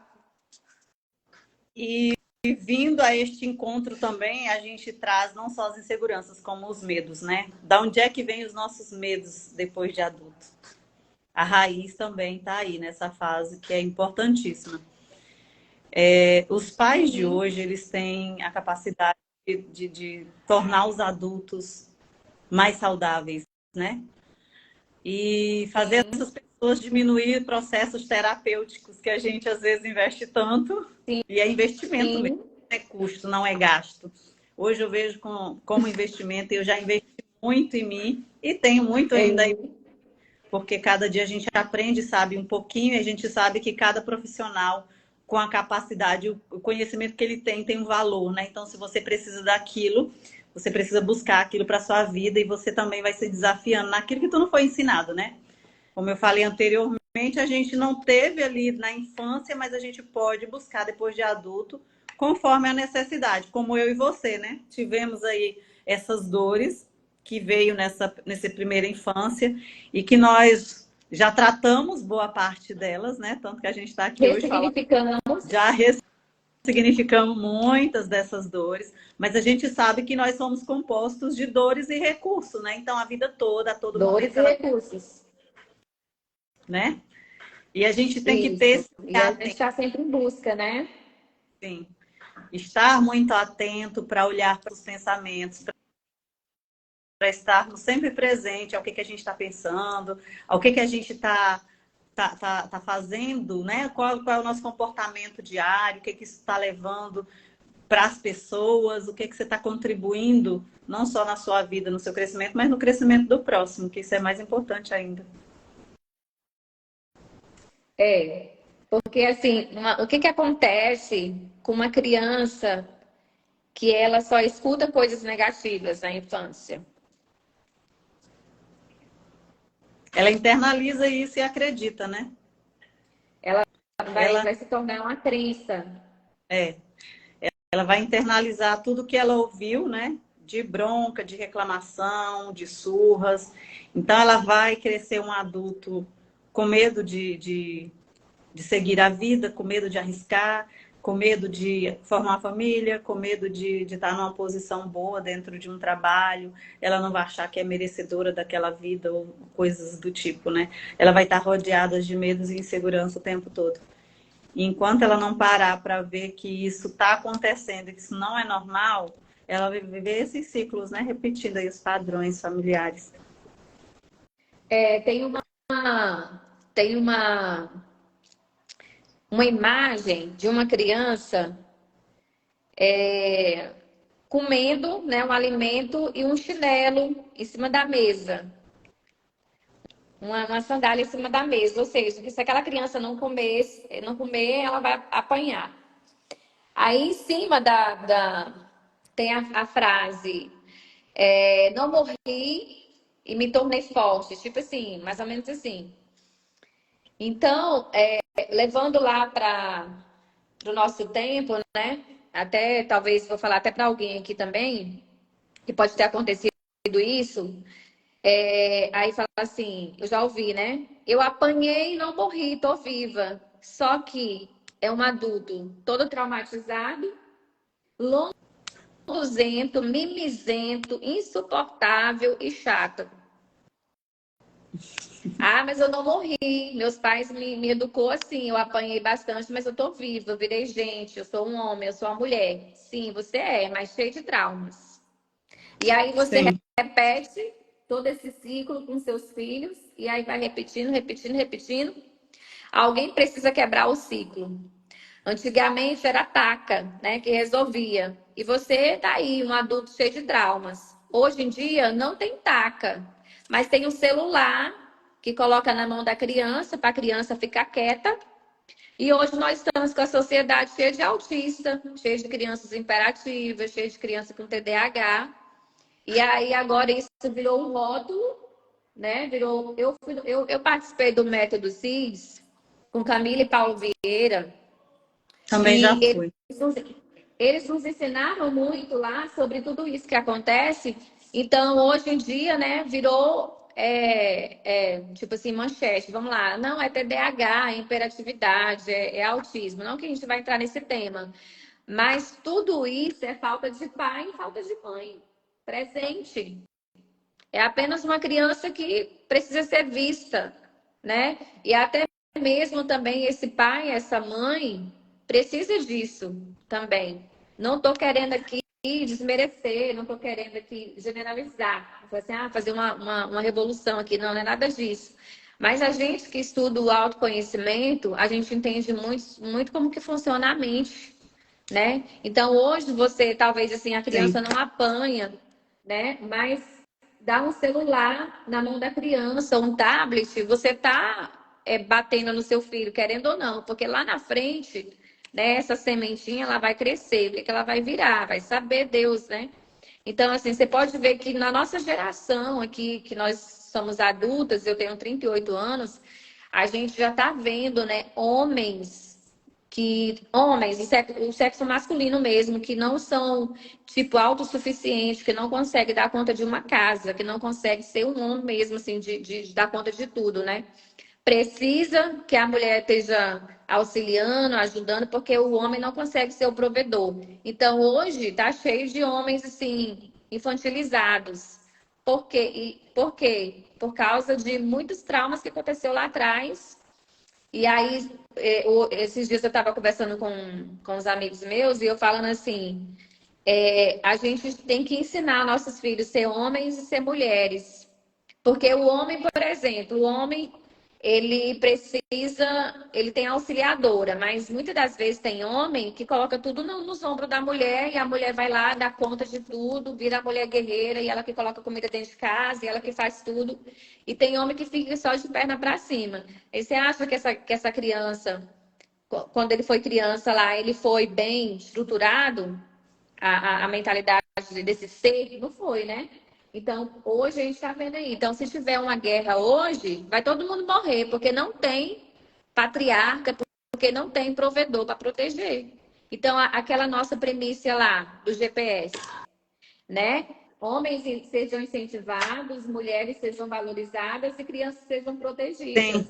e vindo a este encontro também, a gente traz não só as inseguranças, como os medos, né? Da onde é que vem os nossos medos depois de adulto? A raiz também está aí nessa fase que é importantíssima. Os pais de Uhum. hoje, eles têm a capacidade de tornar os adultos mais saudáveis, né? E fazer Sim, essas pessoas diminuir processos terapêuticos que a gente às vezes investe tanto, sim, e é investimento mesmo, sim, não é custo, não é gasto. Hoje eu vejo como investimento, eu já investi muito em mim e tenho muito ainda, é, porque cada dia a gente aprende, sabe um pouquinho, e a gente sabe que cada profissional com a capacidade, o conhecimento que ele tem um valor, né? Então, se você precisa daquilo, você precisa buscar aquilo para sua vida e você também vai se desafiando naquilo que tu não foi ensinado, né? Como eu falei anteriormente, a gente não teve ali na infância, mas a gente pode buscar depois de adulto, conforme a necessidade, como eu e você, né? Tivemos aí essas dores que veio nessa primeira infância e que nós já tratamos boa parte delas, né? Tanto que a gente está aqui hoje falando, ressignificamos. já ressignificamos muitas dessas dores, mas a gente sabe que nós somos compostos de dores e recursos, né? Então a vida toda, a todo Dores momento, e ela, recursos. né? E a gente tem que ter Isso. esse E a gente atento, está sempre em busca, né? sim. Estar muito atento para olhar para os pensamentos, para estarmos sempre presente ao que a gente está pensando, ao que a gente tá fazendo, né? Qual é o nosso comportamento diário, o que isso está levando para as pessoas, o que você está contribuindo, não só na sua vida, no seu crescimento, mas no crescimento do próximo, que isso é mais importante ainda. É. Porque, assim, o que que acontece com uma criança que ela só escuta coisas negativas na infância? Ela internaliza isso e acredita, né? Ela Ela vai se tornar uma crença. é, ela vai internalizar tudo que ela ouviu, né? De bronca, de reclamação, de surras. Então, ela vai crescer um adulto com medo de seguir a vida, com medo de arriscar, com medo de formar uma família, com medo de estar numa posição boa dentro de um trabalho. Ela não vai achar que é merecedora daquela vida ou coisas do tipo, né? Ela vai estar rodeada de medos e insegurança o tempo todo. E enquanto ela não parar para ver que isso está acontecendo, que isso não é normal, ela vai viver esses ciclos, né? Repetindo aí os padrões familiares. É, tem uma imagem de uma criança comendo, né, um alimento e um chinelo em cima da mesa. Uma sandália em cima da mesa. Ou seja, que se aquela criança não comer, ela vai apanhar. Aí em cima tem a frase, não morri e me tornei forte. Tipo assim, mais ou menos assim. Então, levando lá para o nosso tempo, né? Até talvez vou falar até para alguém aqui também, que pode ter acontecido isso. Aí fala assim, eu já ouvi, né? Eu apanhei e não morri, tô viva. Só que é um adulto todo traumatizado, longuzento, mimizento, insuportável e chato. Ah, mas eu não morri. Meus pais me educou assim. Eu apanhei bastante, mas eu tô viva. Eu virei gente. Eu sou um homem, eu sou uma mulher. Sim, você é, mas cheio de traumas. E aí você Sim. repete todo esse ciclo com seus filhos. E aí vai repetindo, repetindo, repetindo. Alguém precisa quebrar o ciclo. Antigamente era a taca, né, que resolvia. E você tá aí, um adulto cheio de traumas. Hoje em dia não tem taca, mas tem um celular que coloca na mão da criança para a criança ficar quieta. E hoje nós estamos com a sociedade cheia de autista, cheia de crianças imperativas, cheia de crianças com TDAH. E aí agora isso virou um rótulo, né? Virou. Eu participei do método CIS com Camila e Paulo Vieira. Também E já fui. eles nos ensinaram muito lá sobre tudo isso que acontece. Então, hoje em dia, né, virou tipo assim, manchete. Vamos lá, não é TDAH, é hiperatividade, é autismo. Não que a gente vai entrar nesse tema, mas tudo isso é falta de pai e falta de mãe presente. É apenas uma criança que precisa ser vista, né? E até mesmo também esse pai, essa mãe, precisa disso também. Não estou querendo aqui desmerecer, não estou querendo aqui generalizar, assim, fazer uma revolução aqui, não é nada disso. Mas a gente que estuda o autoconhecimento, a gente entende muito, muito como que funciona a mente, né? Então hoje você, talvez assim, a criança Sim. não apanha, né? Mas dá um celular na mão da criança, um tablet, você tá batendo no seu filho, querendo ou não, porque lá na frente, né, essa sementinha ela vai crescer, o que que ela vai virar, vai saber Deus, né? Então, assim, você pode ver que na nossa geração aqui, que nós somos adultas, eu tenho 38 anos, a gente já está vendo, né, homens, o sexo masculino mesmo, que não são, tipo, autossuficientes, que não conseguem dar conta de uma casa, que não conseguem ser um homem mesmo, assim, de dar conta de tudo, né? Precisa que a mulher esteja auxiliando, ajudando, porque o homem não consegue ser o provedor. Então, hoje, tá cheio de homens, assim, infantilizados. Por quê? Por causa de muitos traumas que aconteceu lá atrás. E aí, esses dias eu estava conversando com os amigos meus e eu falando assim, a gente tem que ensinar nossos filhos a ser homens e ser mulheres. Porque o homem, por exemplo, o homem, ele tem auxiliadora, mas muitas das vezes tem homem que coloca tudo nos ombros da mulher e a mulher vai lá, dá conta de tudo, vira a mulher guerreira e ela que coloca comida dentro de casa e ela que faz tudo. E tem homem que fica só de perna para cima. E você acha que essa criança, quando ele foi criança lá, ele foi bem estruturado? A mentalidade desse ser? Não foi, né? Então, hoje a gente está vendo aí. Então, se tiver uma guerra hoje, vai todo mundo morrer, porque não tem patriarca, porque não tem provedor para proteger. Então, aquela nossa premissa lá do GPS, né? Homens sejam incentivados, mulheres sejam valorizadas e crianças sejam protegidas. Sim.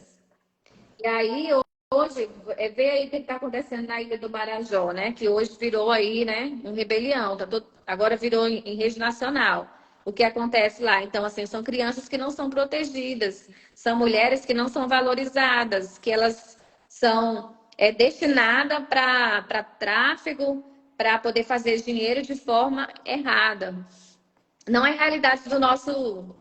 E aí, hoje, vê aí o que está acontecendo na Ilha do Marajó, né? Que hoje virou aí, né, um rebelião. Agora virou em rede nacional. O que acontece lá? Então, assim, são crianças que não são protegidas, são mulheres que não são valorizadas, que elas são destinadas para tráfego, para poder fazer dinheiro de forma errada. Não é a realidade do nosso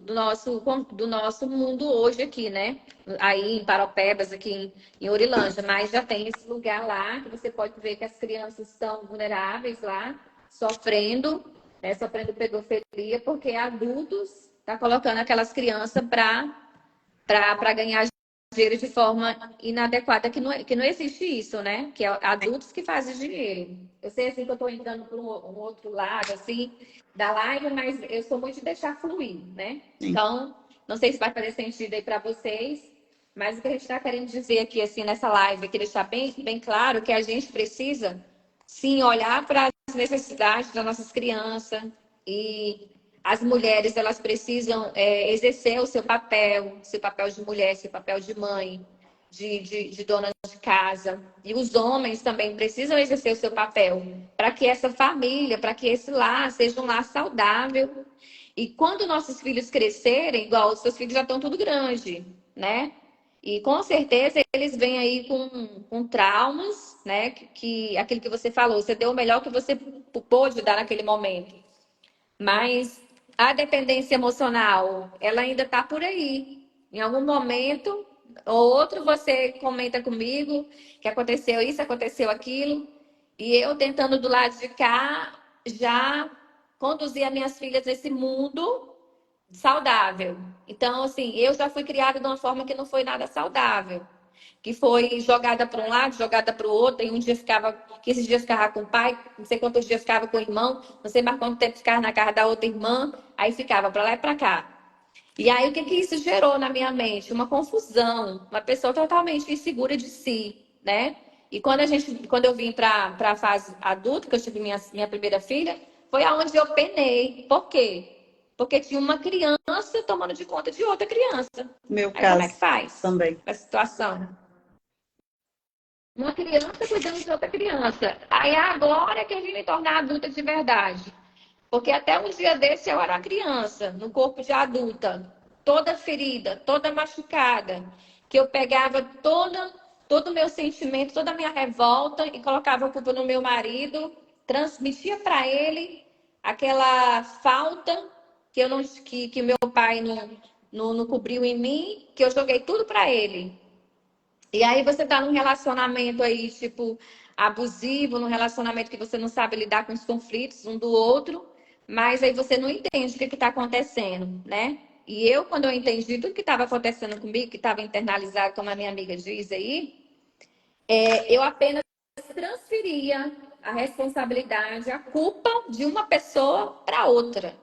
mundo hoje aqui, né? Aí em Paropebas, aqui em Orilândia, mas já tem esse lugar lá que você pode ver que as crianças estão vulneráveis lá, sofrendo, sofrendo pedofilia, porque adultos tá colocando aquelas crianças para ganhar dinheiro de forma inadequada, que não existe isso, né? Que é adultos que fazem dinheiro. Eu sei assim que eu estou entrando para um outro lado assim da live, mas eu sou muito de deixar fluir, né? Sim. Então, não sei se vai fazer sentido aí para vocês, mas o que a gente está querendo dizer aqui assim nessa live, aqui deixar bem claro que a gente precisa sim olhar para as necessidades das nossas crianças e as mulheres elas precisam exercer o seu papel de mulher, seu papel de mãe, de dona de casa. E os homens também precisam exercer o seu papel para que essa família, para que esse lar seja um lar saudável. E quando nossos filhos crescerem, igual os seus filhos já estão tudo grande, né? E com certeza eles vêm aí com traumas, né? Aquilo que você falou, você deu o melhor que você pôde dar naquele momento. Mas a dependência emocional, ela ainda está por aí. Em algum momento ou outro você comenta comigo que aconteceu isso, aconteceu aquilo, e eu tentando do lado de cá já conduzir as minhas filhas nesse mundo saudável. Então, assim, eu já fui criada de uma forma que não foi nada saudável. Que foi jogada para um lado, jogada para o outro, e um dia ficava, 15 dias ficava com o pai, não sei quantos dias ficava com o irmão, não sei mais quanto tempo ficava na casa da outra irmã, aí ficava para lá e para cá. E aí, o que isso gerou na minha mente? Uma confusão, uma pessoa totalmente insegura de si, né? E quando eu vim para a fase adulta, que eu tive minha primeira filha, foi aonde eu penei. Por quê? Porque tinha uma criança tomando de conta de outra criança. Meu Aí como é caso que faz também. a situação? Uma criança cuidando de outra criança. Aí agora é que eu vim me tornar adulta de verdade. Porque até um dia desse eu era uma criança, no corpo de adulta, toda ferida, toda machucada, que eu pegava todo o meu sentimento, toda a minha revolta e colocava a culpa no meu marido, transmitia para ele aquela falta que eu não que meu pai não cobriu em mim, que eu joguei tudo para ele. E aí você tá num relacionamento aí, tipo, abusivo, num relacionamento que você não sabe lidar com os conflitos um do outro, mas aí você não entende o que está acontecendo, né? E eu, quando eu entendi tudo que estava acontecendo comigo, que estava internalizado, como a minha amiga diz aí, eu apenas transferia a responsabilidade, a culpa de uma pessoa para outra.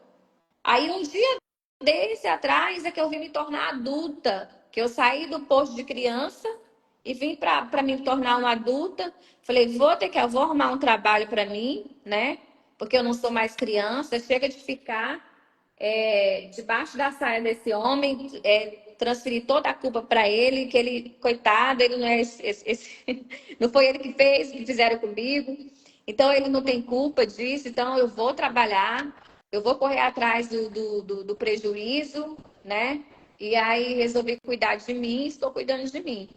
Aí um dia desse atrás é que eu vim me tornar adulta, que eu saí do posto de criança e vim para me tornar uma adulta. Falei, vou arrumar um trabalho para mim, né? Porque eu não sou mais criança, chega de ficar debaixo da saia desse homem, transferir toda a culpa para ele, que ele, coitado, ele não é não foi ele que fez, que fizeram comigo. Então ele não tem culpa disso, então eu vou trabalhar, eu vou correr atrás do prejuízo, né? E aí resolvi cuidar de mim, estou cuidando de mim.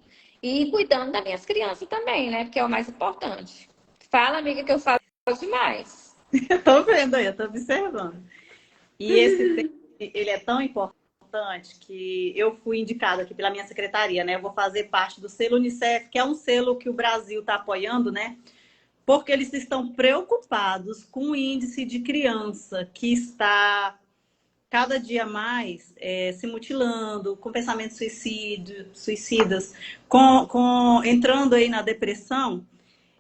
E cuidando das minhas crianças também, né? Porque é o mais importante. Fala, amiga, que eu falo demais. Eu tô vendo aí, eu tô observando. E esse tema, ele é tão importante que eu fui indicada aqui pela minha secretaria, né? Eu vou fazer parte do selo Unicef, que é um selo que o Brasil está apoiando, né? Porque eles estão preocupados com o índice de criança que está cada dia mais se mutilando, com pensamentos suicidas, entrando aí na depressão.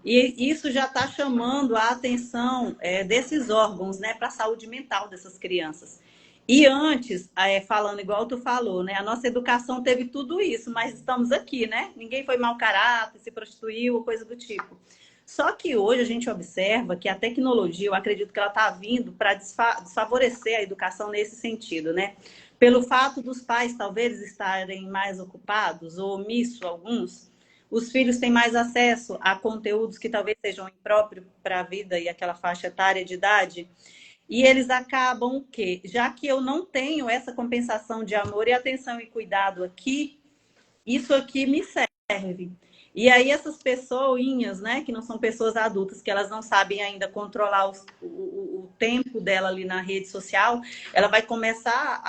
E isso já está chamando a atenção desses órgãos, né, para a saúde mental dessas crianças. E antes, falando igual tu falou, né, a nossa educação teve tudo isso, mas estamos aqui, né? Ninguém foi mau caráter, se prostituiu, coisa do tipo. Só que hoje a gente observa que a tecnologia, eu acredito que ela está vindo para desfavorecer a educação nesse sentido, né? Pelo fato dos pais talvez estarem mais ocupados ou omissos alguns, os filhos têm mais acesso a conteúdos que talvez sejam impróprios para a vida e aquela faixa etária de idade. E eles acabam o quê? Já que eu não tenho essa compensação de amor e atenção e cuidado aqui, isso aqui me serve. E aí essas pessoinhas, né, que não são pessoas adultas, que elas não sabem ainda controlar o tempo dela ali na rede social, ela vai começar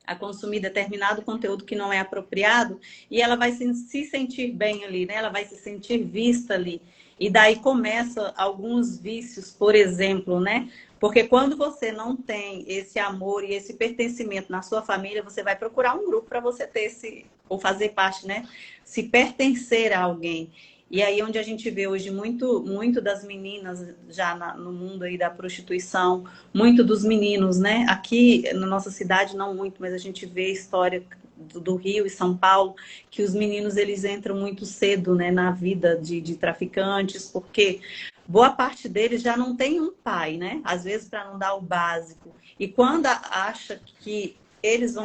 a consumir determinado conteúdo que não é apropriado e ela vai se sentir bem ali, né? Ela vai se sentir vista ali. E daí começa alguns vícios, por exemplo, né? Porque quando você não tem esse amor e esse pertencimento na sua família, você vai procurar um grupo para você ter esse, ou fazer parte, né? Se pertencer a alguém. E aí onde a gente vê hoje muito das meninas já no mundo aí da prostituição, muito dos meninos, né? Aqui na nossa cidade não muito, mas a gente vê história do Rio e São Paulo, que os meninos eles entram muito cedo, né, na vida de traficantes, porque boa parte deles já não tem um pai, né? Às vezes para não dar o básico. E quando acha que eles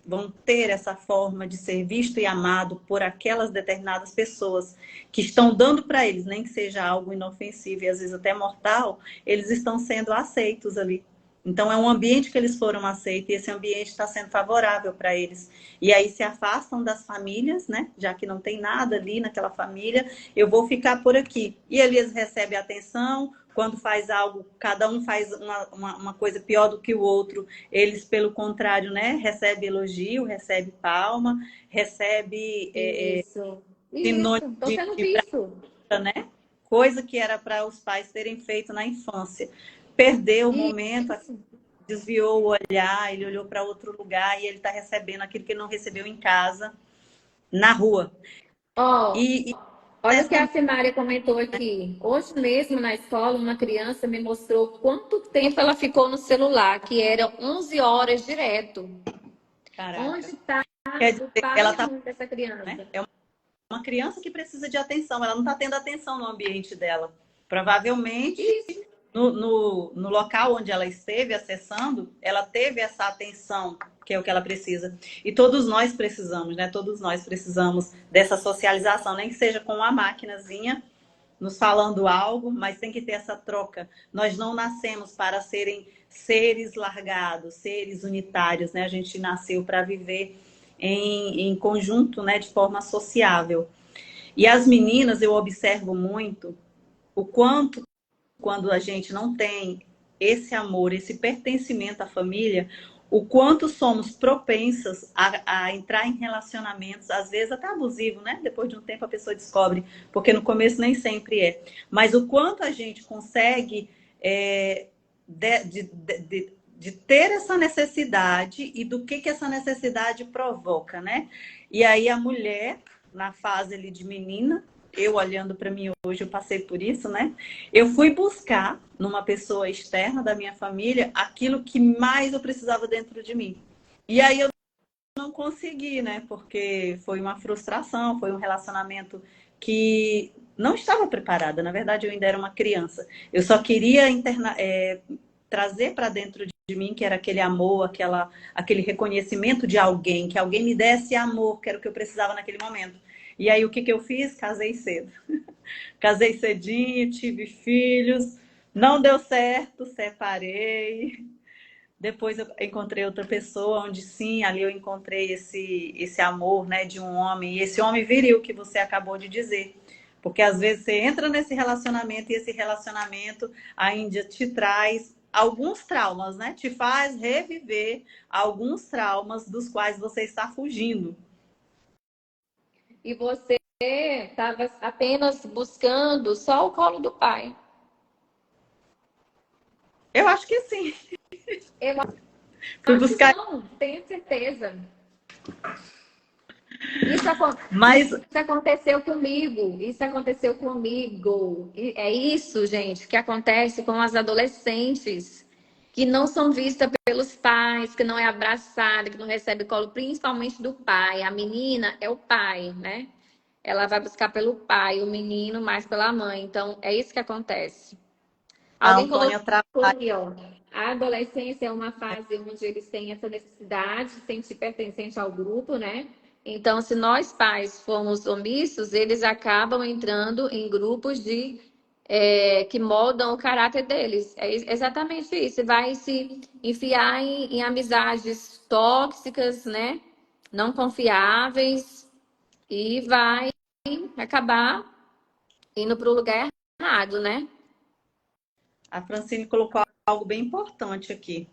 vão ter essa forma de ser visto e amado por aquelas determinadas pessoas que estão dando para eles, nem que seja algo inofensivo e às vezes até mortal, eles estão sendo aceitos ali. Então é um ambiente que eles foram aceitos e esse ambiente está sendo favorável para eles. E aí se afastam das famílias, né? Já que não tem nada ali naquela família, eu vou ficar por aqui. E ali eles recebem atenção, quando faz algo, cada um faz uma coisa pior do que o outro, eles, pelo contrário, né? Recebe elogio, recebe palma, recebe Isso. sinônimo Isso. Tô sendo de visto. brava, né? Coisa que era para os pais terem feito na infância. Perdeu o momento, Isso. desviou o olhar, ele olhou para outro lugar e ele está recebendo aquilo que ele não recebeu em casa, na rua. Ó, E olha o que essa a Simária comentou aqui. Hoje mesmo na escola, uma criança me mostrou quanto tempo ela ficou no celular, que era 11 horas direto. Onde caraca, está quer o dizer, pai ela e a tá, mãe dessa né? criança? É uma criança que precisa de atenção, ela não está tendo atenção no ambiente dela. Provavelmente Isso. no local onde ela esteve acessando, ela teve essa atenção, que é o que ela precisa. E todos nós precisamos, né? Todos nós precisamos dessa socialização, nem que seja com uma maquinazinha nos falando algo, mas tem que ter essa troca. Nós não nascemos para serem seres largados, seres unitários, né? A gente nasceu para viver em conjunto, né? De forma sociável. E as meninas, eu observo muito o quanto quando a gente não tem esse amor, esse pertencimento à família, o quanto somos propensas a entrar em relacionamentos, às vezes até abusivo, né? Depois de um tempo a pessoa descobre, porque no começo nem sempre é. Mas o quanto a gente consegue de ter essa necessidade e do que essa necessidade provoca, né? E aí a mulher, na fase ali de menina, eu olhando para mim hoje, eu passei por isso, né? Eu fui buscar numa pessoa externa da minha família aquilo que mais eu precisava dentro de mim. E aí eu não consegui, né? Porque foi uma frustração, foi um relacionamento que não estava preparada. Na verdade, eu ainda era uma criança. Eu só queria trazer para dentro de mim que era aquele amor, aquele reconhecimento de alguém, que alguém me desse amor, que era o que eu precisava naquele momento. E aí o que eu fiz? Casei cedo. Casei cedinho, tive filhos, não deu certo, separei. Depois eu encontrei outra pessoa, onde sim, ali eu encontrei esse amor, né, de um homem, e esse homem viril que você acabou de dizer. Porque às vezes você entra nesse relacionamento e esse relacionamento ainda te traz alguns traumas, né? Te faz reviver alguns traumas dos quais você está fugindo. E você estava apenas buscando só o colo do pai. Eu acho que sim. Eu Fui acho que buscar, não, tenho certeza. Isso, mas isso aconteceu comigo. Isso aconteceu comigo. E é isso, gente, que acontece com as adolescentes que não são vistas pelos pais, que não é abraçada, que não recebe colo, principalmente do pai. A menina é o pai, né? Ela vai buscar pelo pai, o menino mais pela mãe. Então, é isso que acontece. a Alguém colocou Antônia trabalha. ali, ó. A adolescência é uma fase onde eles têm essa necessidade de sentir pertencente ao grupo, né? Então, se nós pais formos omissos, eles acabam entrando em grupos que moldam o caráter deles. É exatamente isso. Vai se enfiar em amizades tóxicas, né? Não confiáveis e vai acabar indo para o lugar errado, né? A Francine colocou algo bem importante aqui.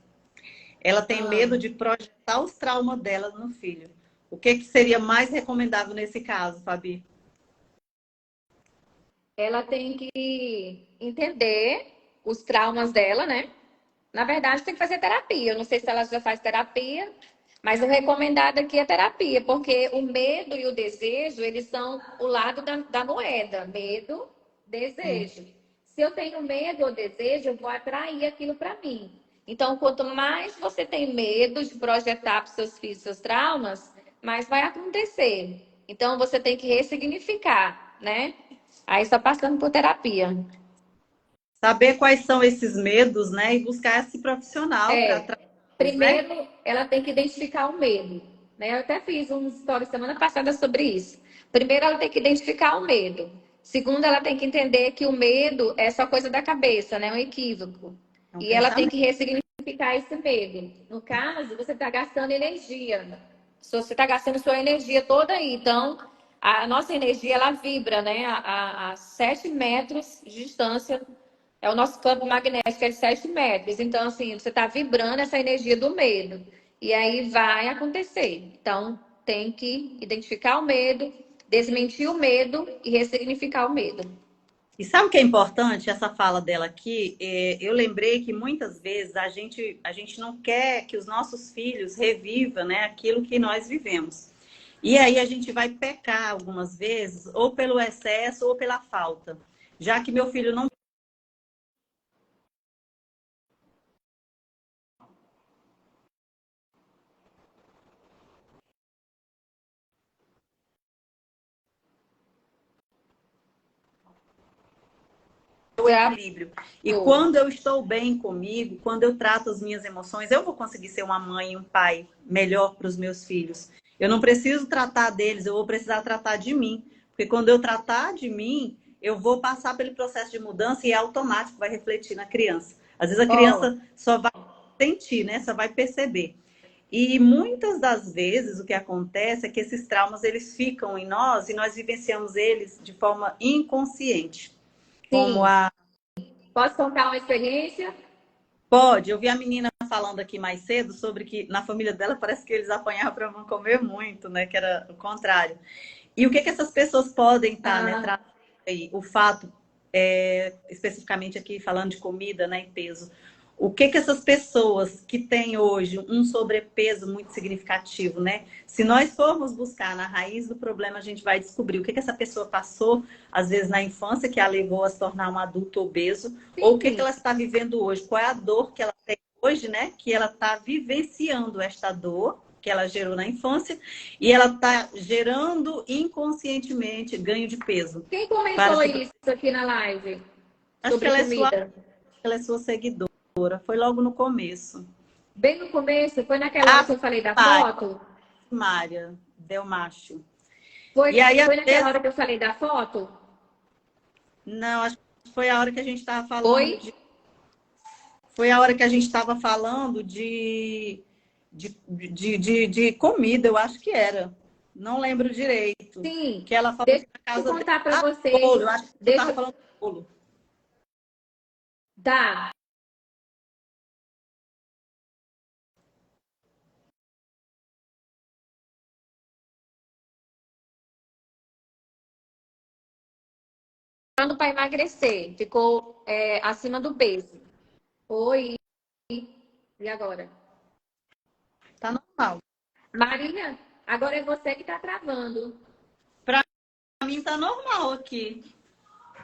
Ela tem Ah. medo de projetar os traumas dela no filho. O que seria mais recomendável nesse caso, Fabi? Ela tem que entender os traumas dela, né? Na verdade, tem que fazer terapia. Eu não sei se ela já faz terapia, mas o recomendado aqui é terapia, porque o medo e o desejo, eles são o lado da moeda. Medo, Sim. desejo. Se eu tenho medo ou desejo, eu vou atrair aquilo para mim. Então, quanto mais você tem medo de projetar para os seus filhos seus traumas, mais vai acontecer. Então, você tem que ressignificar, né? Aí, só passando por terapia. Saber quais são esses medos, né? E buscar esse profissional para É, tratá-los, né? primeiro ela tem que identificar o medo, né? Eu até fiz um story semana passada sobre isso. Primeiro ela tem que identificar o medo. Segundo, ela tem que entender que o medo é só coisa da cabeça, né? Um equívoco. É um E ela tem pensamento. que ressignificar esse medo. No caso, você está gastando energia. Se você está gastando sua energia toda aí, então a nossa energia ela vibra, né? A 7 metros de distância é o nosso campo magnético é de 7 metros. Então, assim, você está vibrando essa energia do medo. E aí vai acontecer. Então, tem que identificar o medo, desmentir o medo e ressignificar o medo. E sabe o que é importante? Essa fala dela aqui, eu lembrei que muitas vezes a gente não quer que os nossos filhos revivam, né, aquilo que nós vivemos. E aí a gente vai pecar algumas vezes, ou pelo excesso ou pela falta. Já que meu filho não tem o Já equilíbrio. E quando eu estou bem comigo, quando eu trato as minhas emoções, eu vou conseguir ser uma mãe e um pai melhor para os meus filhos. Eu não preciso tratar deles, eu vou precisar tratar de mim. Porque quando eu tratar de mim, eu vou passar pelo processo de mudança e é automático, vai refletir na criança. Às vezes a Ó, criança só vai sentir, né? Só vai perceber. E muitas das vezes o que acontece é que esses traumas eles ficam em nós e nós vivenciamos eles de forma inconsciente. Como sim. a Posso contar uma experiência? Pode, eu vi a menina falando aqui mais cedo sobre que na família dela parece que eles apanhavam para não comer muito, né? Que era o contrário. E o que que essas pessoas podem estar, né, Ah, trazendo aí? O fato, especificamente aqui falando de comida, né, e peso. O que que essas pessoas que têm hoje um sobrepeso muito significativo, né? Se nós formos buscar na raiz do problema, a gente vai descobrir o que que essa pessoa passou, às vezes na infância, que a levou a se tornar um adulto obeso, ou o que que sim. ela está vivendo hoje, qual é a dor que ela tem hoje, né? Que ela está vivenciando esta dor que ela gerou na infância e ela está gerando inconscientemente ganho de peso Quem para comentou se. isso aqui na live Acho que sobre comida? ela é sua seguidora. Foi logo no começo. Bem no começo, foi naquela hora A que eu falei da Mária, foto? Mária Delmacho. Foi, E aí, às foi naquela vezes, hora que eu falei da foto? não, acho que foi a hora que a gente estava falando Foi? de. Foi a hora que a gente estava falando de comida, eu acho que era. Não lembro direito. Sim. Que ela falou Deixa que na eu casa dela. contar para Ah, vocês. bolo, eu acho que tu estava Deixa. falando de bolo. Tá. Para emagrecer. Ficou acima do peso. Foi. E agora? Tá normal. Maria, agora é você que está travando. Pra mim tá normal aqui.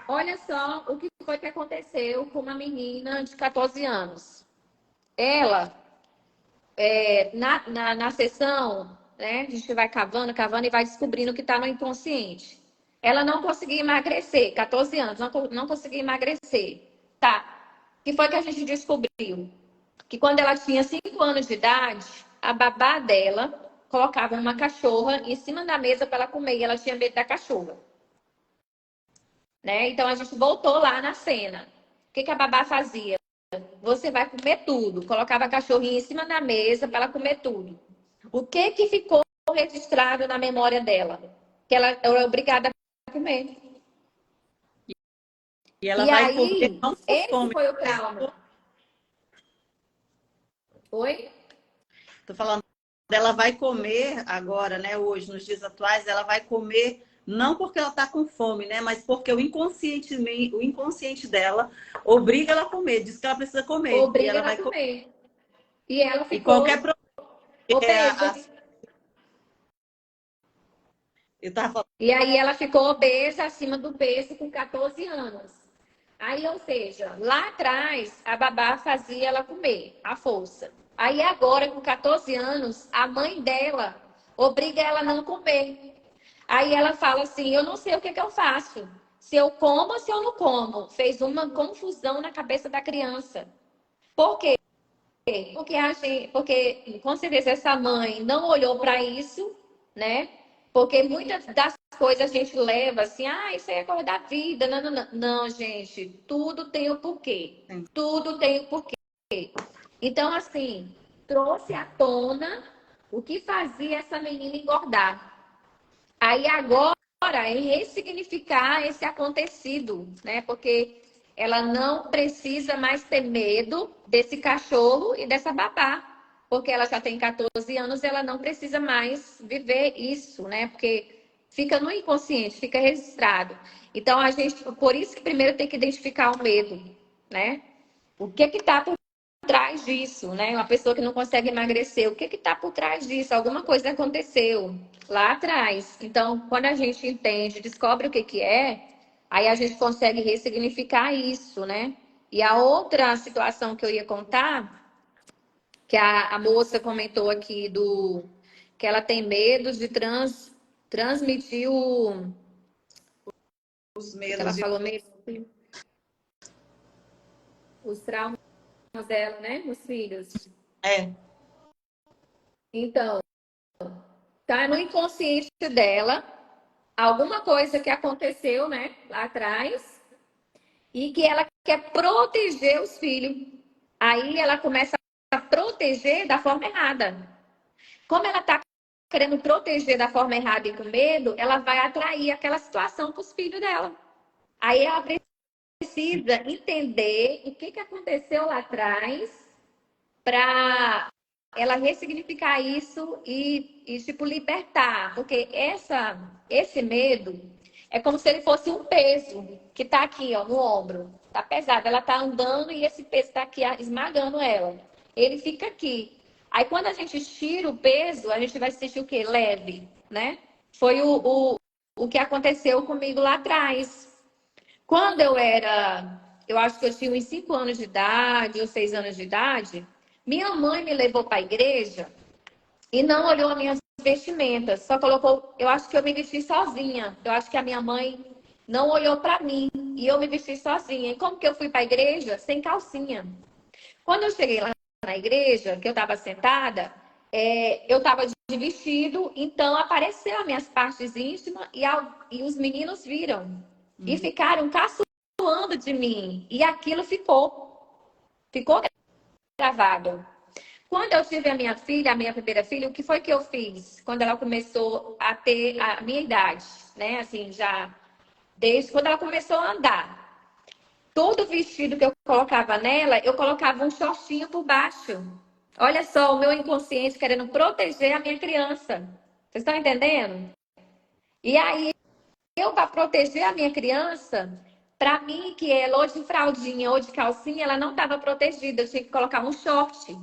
Olha só o que foi que aconteceu com uma menina de 14 anos. Ela, na sessão, né, a gente vai cavando, cavando e vai descobrindo o que está no inconsciente. Ela não conseguia emagrecer, 14 anos, não conseguia emagrecer. Tá. O que foi que a gente descobriu? Que quando ela tinha 5 anos de idade, a babá dela colocava uma cachorra em cima da mesa para ela comer e ela tinha medo da cachorra. Né? Então a gente voltou lá na cena. O que a babá fazia? Você vai comer tudo. Colocava a cachorrinha em cima da mesa para ela comer tudo. O que ficou registrado na memória dela? Que ela era obrigada a comer. E ela E vai comer aí, não por esse fome. foi o trauma. Oi? Tô falando, ela vai comer agora, né? Hoje, nos dias atuais, ela vai comer não porque ela está com fome, né? Mas porque o inconsciente dela obriga ela a comer, diz que ela precisa comer. E Obriga ela ela a vai comer. comer. E ela E qualquer ficou problema. obesa. Eu tava falando, E aí ela ficou obesa, acima do peso, com 14 anos. Aí, ou seja, lá atrás, a babá fazia ela comer, à força. Aí agora, com 14 anos, a mãe dela obriga ela a não comer. Aí ela fala assim, eu não sei o que eu faço. Se eu como ou se eu não como. Fez uma confusão na cabeça da criança. Por quê? Porque com certeza essa mãe não olhou para isso, né? Porque muitas das coisas a gente leva assim, isso aí é coisa da vida. Não, não, não. Não, gente, tudo tem o porquê. assim, Tudo tem o porquê. Então, assim, trouxe à tona o que fazia essa menina engordar. Aí agora é ressignificar esse acontecido, né? Porque ela não precisa mais ter medo desse cachorro e dessa babá. Porque ela já tem 14 anos, ela não precisa mais viver isso, né? Porque fica no inconsciente, fica registrado. Então a gente, por isso que primeiro tem que identificar o medo, né? O que está por trás disso, né? Uma pessoa que não consegue emagrecer, o que está por trás disso? Alguma coisa aconteceu lá atrás. Então, quando a gente entende, descobre o que é, aí a gente consegue ressignificar isso, né? E a outra situação que eu ia contar, que a moça comentou aqui do que ela tem medo de transmitir os que ela medos. falou mesmo, os traumas dela, né, nos filhos. É, Então, tá no inconsciente dela alguma coisa que aconteceu, né, lá atrás, e que ela quer proteger os filhos. Aí ela começa a proteger da forma errada. Como ela tá querendo proteger da forma errada e com medo, ela vai atrair aquela situação para os filhos dela. Aí ela precisa entender o que aconteceu lá atrás para ela ressignificar isso e tipo, libertar. Porque esse medo é como se ele fosse um peso que está aqui, ó, no ombro. Tá pesado. Ela tá andando e esse peso está aqui esmagando ela. Ele fica aqui. Aí, quando a gente tira o peso, a gente vai se sentir o quê? Leve, né? Foi o que aconteceu comigo lá atrás. Quando eu acho que eu tinha uns 5 anos de idade ou 6 anos de idade, minha mãe me levou para a igreja e não olhou as minhas vestimentas, só colocou, eu acho que eu me vesti sozinha. Eu acho que a minha mãe não olhou para mim e eu me vesti sozinha. E como que eu fui para a igreja? Sem calcinha. Quando eu cheguei lá na igreja, que eu estava sentada, eu estava de vestido, então apareceu as minhas partes íntimas e os meninos viram. E ficaram caçoando de mim. E aquilo ficou gravado. Quando eu tive a minha filha, a minha primeira filha, o que foi que eu fiz? Quando ela começou a ter a minha idade, né? Assim, já desde quando ela começou a andar. Todo vestido que eu colocava nela, eu colocava um shortinho por baixo. Olha só, o meu inconsciente querendo proteger a minha criança. Vocês estão entendendo? E aí, eu, para proteger a minha criança, para mim, que é ou de fraldinha ou de calcinha, ela não estava protegida. Eu tinha que colocar um short.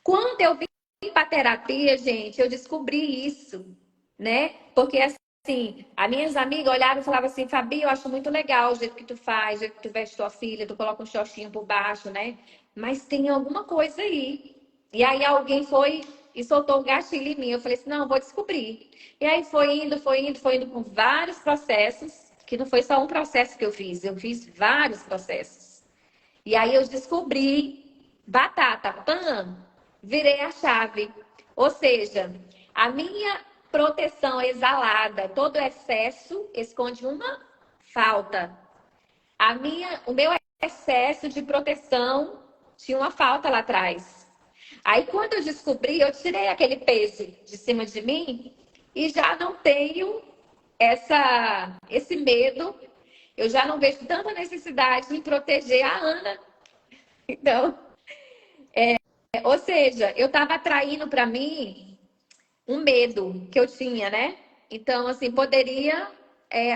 Quando eu vim para terapia, gente, eu descobri isso, né? Porque assim, as minhas amigas olhavam e falavam assim, Fabi, eu acho muito legal o jeito que tu faz, o jeito que tu veste tua filha, tu coloca um shortinho por baixo, né? Mas tem alguma coisa aí. E aí alguém foi e soltou o gatilho em mim. Eu falei assim, não, eu vou descobrir. E aí foi indo com vários processos, que não foi só um processo que eu fiz vários processos. E aí eu descobri batata, pã, virei a chave. Ou seja, a minha proteção exalada, todo excesso esconde uma falta. O meu excesso de proteção tinha uma falta lá atrás. Aí quando eu descobri, eu tirei aquele peso de cima de mim e já não tenho esse medo. Eu já não vejo tanta necessidade em proteger a Ana. Então, ou seja, eu estava atraindo para mim um medo que eu tinha, né? Então, assim, poderia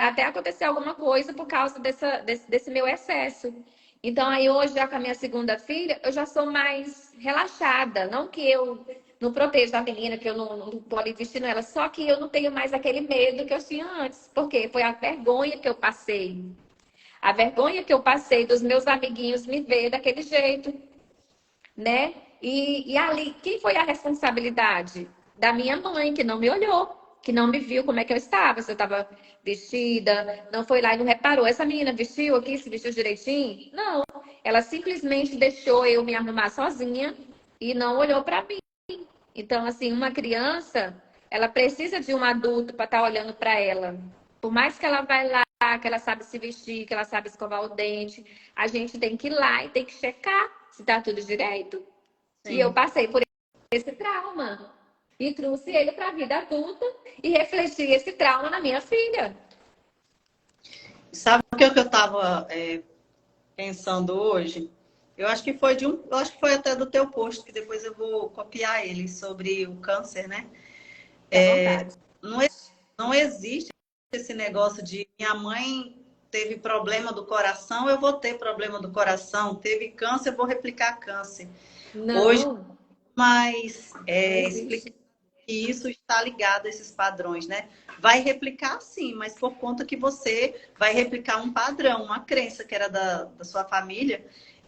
até acontecer alguma coisa por causa desse meu excesso. Então, aí hoje, já com a minha segunda filha, eu já sou mais relaxada. Não que eu não proteja a menina, que eu não tô ali vestindo ela, só que eu não tenho mais aquele medo que eu tinha antes. Porque foi a vergonha que eu passei. A vergonha que eu passei dos meus amiguinhos me ver daquele jeito, né? E ali, quem foi a responsabilidade? Da minha mãe, que não me olhou, que não me viu como é que eu estava, se eu estava vestida, não foi lá e não reparou. Essa menina vestiu aqui, se vestiu direitinho? Não. Ela simplesmente deixou eu me arrumar sozinha e não olhou para mim. Então, assim, uma criança, ela precisa de um adulto para estar olhando para ela. Por mais que ela vai lá, que ela sabe se vestir, que ela sabe escovar o dente, a gente tem que ir lá e tem que checar se está tudo direito. E eu Sim. passei por esse trauma e trouxe ele para a vida adulta e refleti esse trauma na minha filha. Sabe o que eu estava pensando hoje? Eu acho que foi eu acho que foi até do teu post, que depois eu vou copiar ele sobre o câncer, né? Fique à vontade. Não, não existe esse negócio de minha mãe teve problema do coração, eu vou ter problema do coração, teve câncer, eu vou replicar câncer. Hoje, Não, mas não explicar existe. que isso está ligado a esses padrões, né? Vai replicar sim, mas por conta que você vai replicar um padrão, uma crença que era da sua família.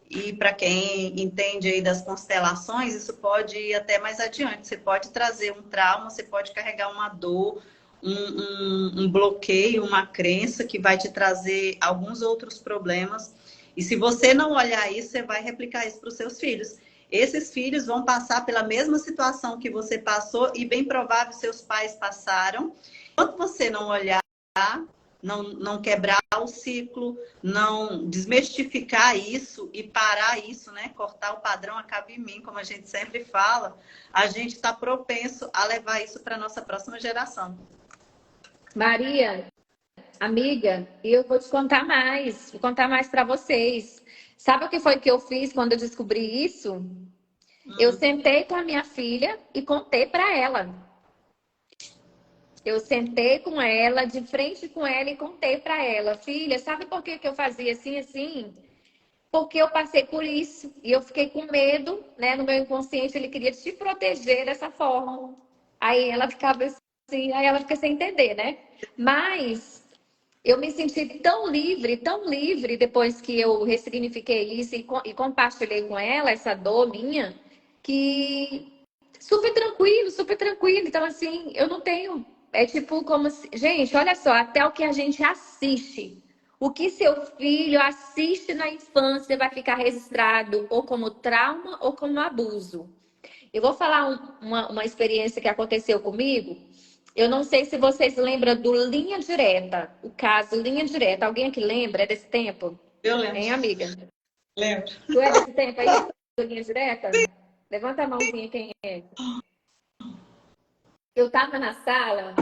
E para quem entende aí das constelações, isso pode ir até mais adiante. Você pode trazer um trauma, você pode carregar uma dor, um bloqueio, uma crença que vai te trazer alguns outros problemas. E se você não olhar isso, você vai replicar isso para os seus filhos. Esses filhos vão passar pela mesma situação que você passou e bem provável seus pais passaram. Enquanto você não olhar, não quebrar o ciclo, não desmistificar isso e parar isso, né? Cortar o padrão acaba em mim, como a gente sempre fala, a gente está propenso a levar isso para a nossa próxima geração. Maria, amiga, eu vou contar mais para vocês. Sabe o que foi que eu fiz quando eu descobri isso? Eu sentei com a minha filha e contei para ela. Eu sentei com ela, de frente com ela e contei para ela, filha, sabe por que que eu fazia assim, assim? Porque eu passei por isso e eu fiquei com medo, né? No meu inconsciente ele queria te proteger dessa forma. Aí ela ficava assim, aí ela fica sem entender, né? Mas eu me senti tão livre depois que eu ressignifiquei isso e compartilhei com ela essa dor minha, que super tranquilo, super tranquilo. Então, assim, eu não tenho. É tipo como se. Gente, olha só, até o que a gente assiste. O que seu filho assiste na infância vai ficar registrado ou como trauma ou como abuso. Eu vou falar uma experiência que aconteceu comigo. Eu não sei se vocês lembram do Linha Direta, o caso Linha Direta. Alguém aqui lembra? É desse tempo? Eu lembro, Hein, amiga? lembro. Tu é desse tempo aí, do Linha Direta? Levanta a mãozinha quem é. Eu estava na sala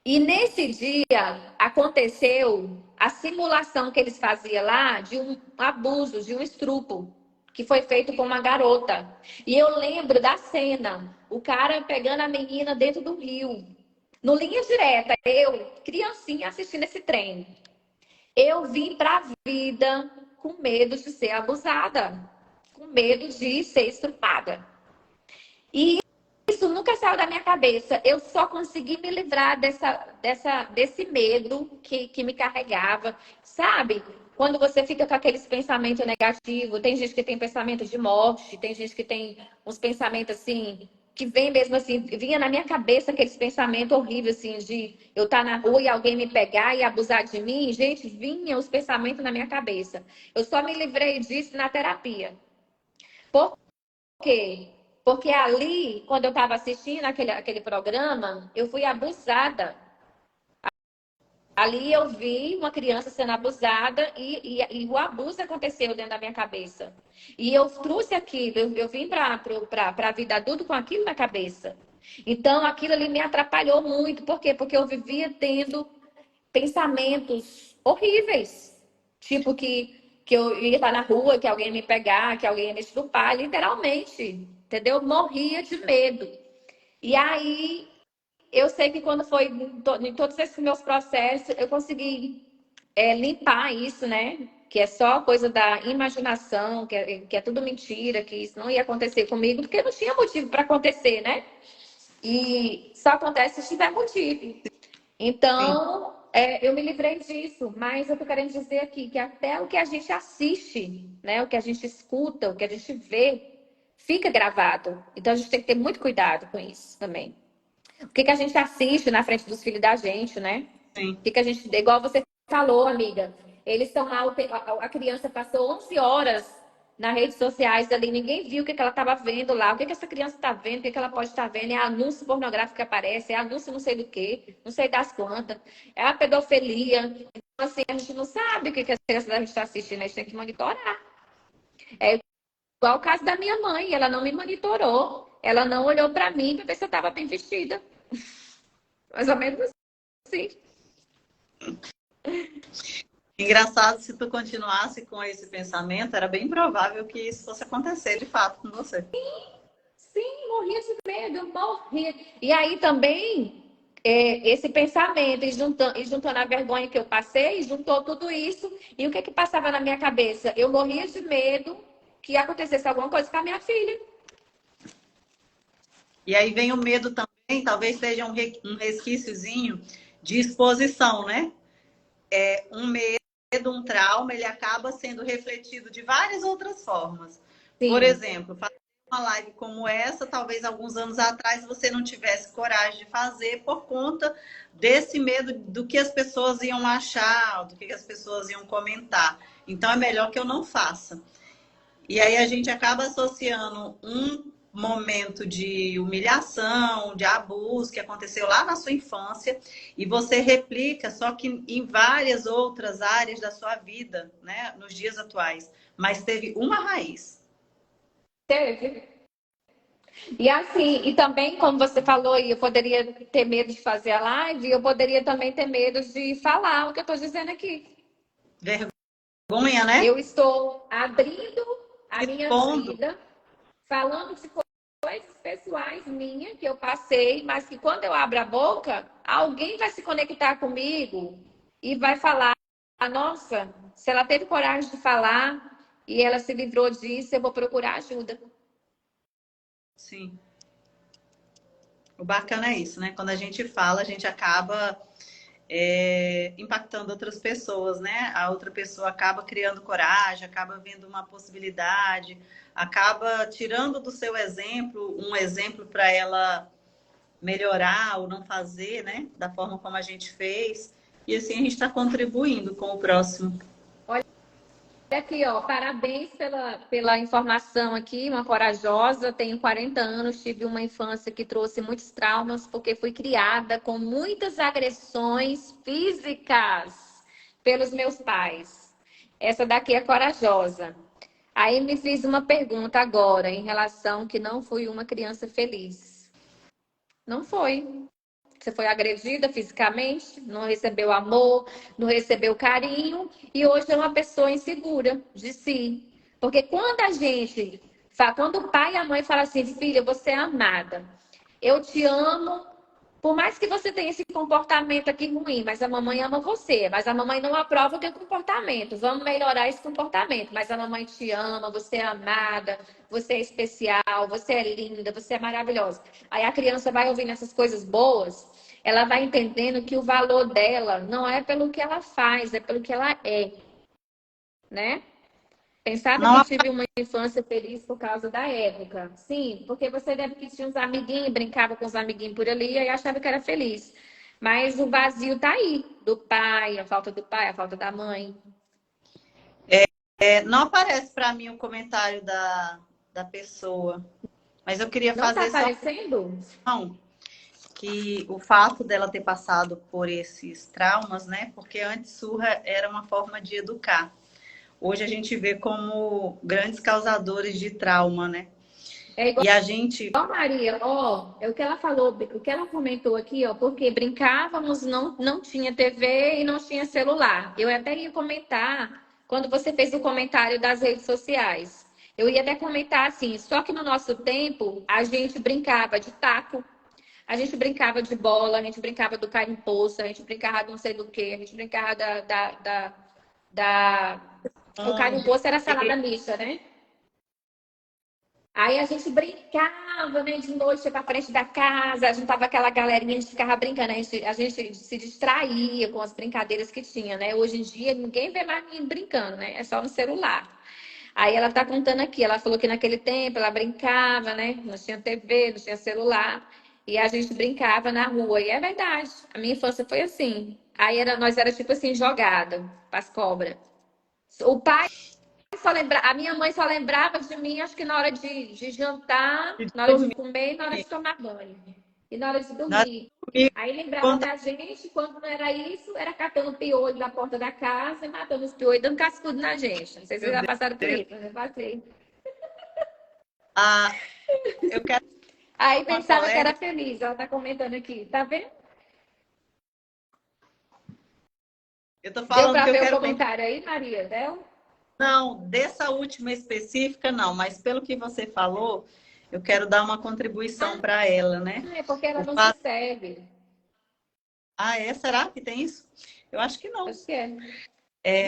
e nesse dia aconteceu a simulação que eles faziam lá de um abuso, de um estupro que foi feito com uma garota. E eu lembro da cena, o cara pegando a menina dentro do rio. No Linha Direta, eu, criancinha, assistindo esse trem. Eu vim pra vida com medo de ser abusada, com medo de ser estuprada. E isso nunca saiu da minha cabeça. Eu só consegui me livrar desse medo que me carregava. Sabe? Quando você fica com aqueles pensamentos negativos, tem gente que tem pensamento de morte, tem gente que tem uns pensamentos assim, que vem mesmo assim, vinha na minha cabeça aqueles pensamentos horríveis, assim, de eu estar na rua e alguém me pegar e abusar de mim. Gente, vinha os pensamentos na minha cabeça. Eu só me livrei disso na terapia. Por quê? Porque ali, quando eu estava assistindo aquele programa, eu fui abusada. Ali eu vi uma criança sendo abusada e o abuso aconteceu dentro da minha cabeça. E eu trouxe aquilo, eu vim para a vida adulta com aquilo na cabeça. Então, aquilo ali me atrapalhou muito. Por quê? Porque eu vivia tendo pensamentos horríveis. Tipo que eu ia estar na rua, que alguém ia me pegar, que alguém ia me estuprar, literalmente. Entendeu? Eu morria de medo. E aí eu sei que quando foi em todos esses meus processos, eu consegui limpar isso, né? Que é só coisa da imaginação, que é tudo mentira, que isso não ia acontecer comigo, porque não tinha motivo para acontecer, né? E só acontece se tiver motivo. Sim. Então, eu me livrei disso, mas eu tô querendo dizer aqui que até o que a gente assiste, né? O que a gente escuta, o que a gente vê, fica gravado. Então, a gente tem que ter muito cuidado com isso também. O que a gente assiste na frente dos filhos da gente, né? Sim. O que a gente, igual você falou, amiga, eles estão lá, a criança passou 11 horas nas redes sociais ali, ninguém viu o que ela estava vendo lá, o que essa criança está vendo, o que ela pode estar vendo, é anúncio pornográfico que aparece, é anúncio não sei do que, não sei das quantas, é a pedofilia. Então, assim, a gente não sabe o que as crianças da gente está assistindo, a gente tem que monitorar. É igual o caso da minha mãe, ela não me monitorou, ela não olhou para mim para ver se eu estava bem vestida. Mais ou menos assim. Engraçado, se tu continuasse com esse pensamento, era bem provável que isso fosse acontecer de fato com você. Sim, morria de medo, morria. E aí também, esse pensamento, e juntando a vergonha que eu passei, juntou tudo isso. E o que que passava na minha cabeça? Eu morria de medo que acontecesse alguma coisa com a minha filha. E aí vem o medo também, talvez seja um resquíciozinho de exposição, né? Um medo, um trauma, ele acaba sendo refletido de várias outras formas. Por Sim, exemplo, fazer uma live como essa, talvez alguns anos atrás você não tivesse coragem de fazer por conta desse medo do que as pessoas iam achar, do que as pessoas iam comentar. Então é melhor que eu não faça. E aí a gente acaba associando um momento de humilhação, de abuso que aconteceu lá na sua infância e você replica, só que em várias outras áreas da sua vida, né, nos dias atuais. Mas teve uma raiz. teve. E assim, e também, como você falou, eu poderia ter medo de fazer a live, eu poderia também ter medo de falar o que eu estou dizendo aqui. Vergonha, né? Eu estou abrindo a minha Expondo. vida, falando de coisas pessoais minhas que eu passei, mas que quando eu abro a boca, alguém vai se conectar comigo e vai falar: nossa, se ela teve coragem de falar e ela se livrou disso, eu vou procurar ajuda. Sim. O bacana é isso, né? Quando a gente fala, a gente acaba impactando outras pessoas, né? A outra pessoa acaba criando coragem, acaba vendo uma possibilidade, acaba tirando do seu exemplo um exemplo para ela melhorar ou não fazer, né? Da forma como a gente fez. E assim a gente está contribuindo com o próximo. Aqui, ó, parabéns pela informação aqui, uma corajosa, tenho 40 anos, tive uma infância que trouxe muitos traumas, porque fui criada com muitas agressões físicas pelos meus pais. Essa daqui é corajosa. Aí me fiz uma pergunta agora, em relação que não fui uma criança feliz. Não foi. Você foi agredida fisicamente, não recebeu amor, não recebeu carinho e hoje é uma pessoa insegura de si. Porque quando a gente, quando o pai e a mãe falam assim, filha, você é amada, eu te amo, por mais que você tenha esse comportamento aqui ruim, mas a mamãe ama você, mas a mamãe não aprova o teu comportamento. Vamos melhorar esse comportamento, mas a mamãe te ama, você é amada, você é especial, você é linda, você é maravilhosa. Aí a criança vai ouvindo essas coisas boas, ela vai entendendo que o valor dela não é pelo que ela faz, é pelo que ela é, né? Pensava que Não, tive uma infância feliz por causa da época. Sim, porque você deve que tinha uns amiguinhos, brincava com os amiguinhos por ali e achava que era feliz. Mas o vazio tá aí, do pai, a falta da mãe. não aparece para mim o comentário da pessoa, mas eu queria Não tá fazer só aparecendo? que o fato dela ter passado por esses traumas, né? Porque antes surra era uma forma de educar. Hoje a gente vê como grandes causadores de trauma, né? É igual E a gente. a Maria, ó, é o que ela falou, o que ela comentou aqui, ó, porque brincávamos, não tinha TV e não tinha celular. Eu até ia comentar, quando você fez o comentário das redes sociais, eu ia até comentar assim, só que no nosso tempo a gente brincava de taco. A gente brincava de bola, a gente brincava do carimpoço, a gente brincava do não sei do que, a gente brincava da... O Onde? carimpoço era salada mista, né? Aí a gente brincava, né, de noite pra frente da casa, juntava aquela galerinha, a gente ficava brincando, a gente se distraía com as brincadeiras que tinha, né? Hoje em dia ninguém vê mais ninguém brincando, né? É só no celular. Aí ela tá contando aqui, ela falou que naquele tempo ela brincava, né? Não tinha TV, não tinha celular, e a gente brincava na rua. E é verdade, a minha infância foi assim. Aí nós era tipo assim, jogada pras cobras. O pai a minha mãe só lembrava de mim, acho que na hora de jantar, E na hora de dormir. comer e na hora de tomar banho. E na hora de Nós dormir. dormíamos Aí lembrava contra da gente, quando não era isso, era catando piolho da porta da casa e matando os piolhos e dando cascudo na gente. Não sei se meu vocês já passaram por Deus. isso, mas eu passei. Ah, eu quero Aí uma pensava que colega. era feliz, ela tá comentando aqui, tá vendo? Eu tô Deu falando para que eu ver o quero contar. comentário aí, Maria? Deu? Não, dessa última específica, não, mas pelo que você falou, eu quero dar uma contribuição para ela, né? Ah, é porque ela O não te fato... segue. Ah, é? Será que tem isso? Eu acho que não. Acho que é. Não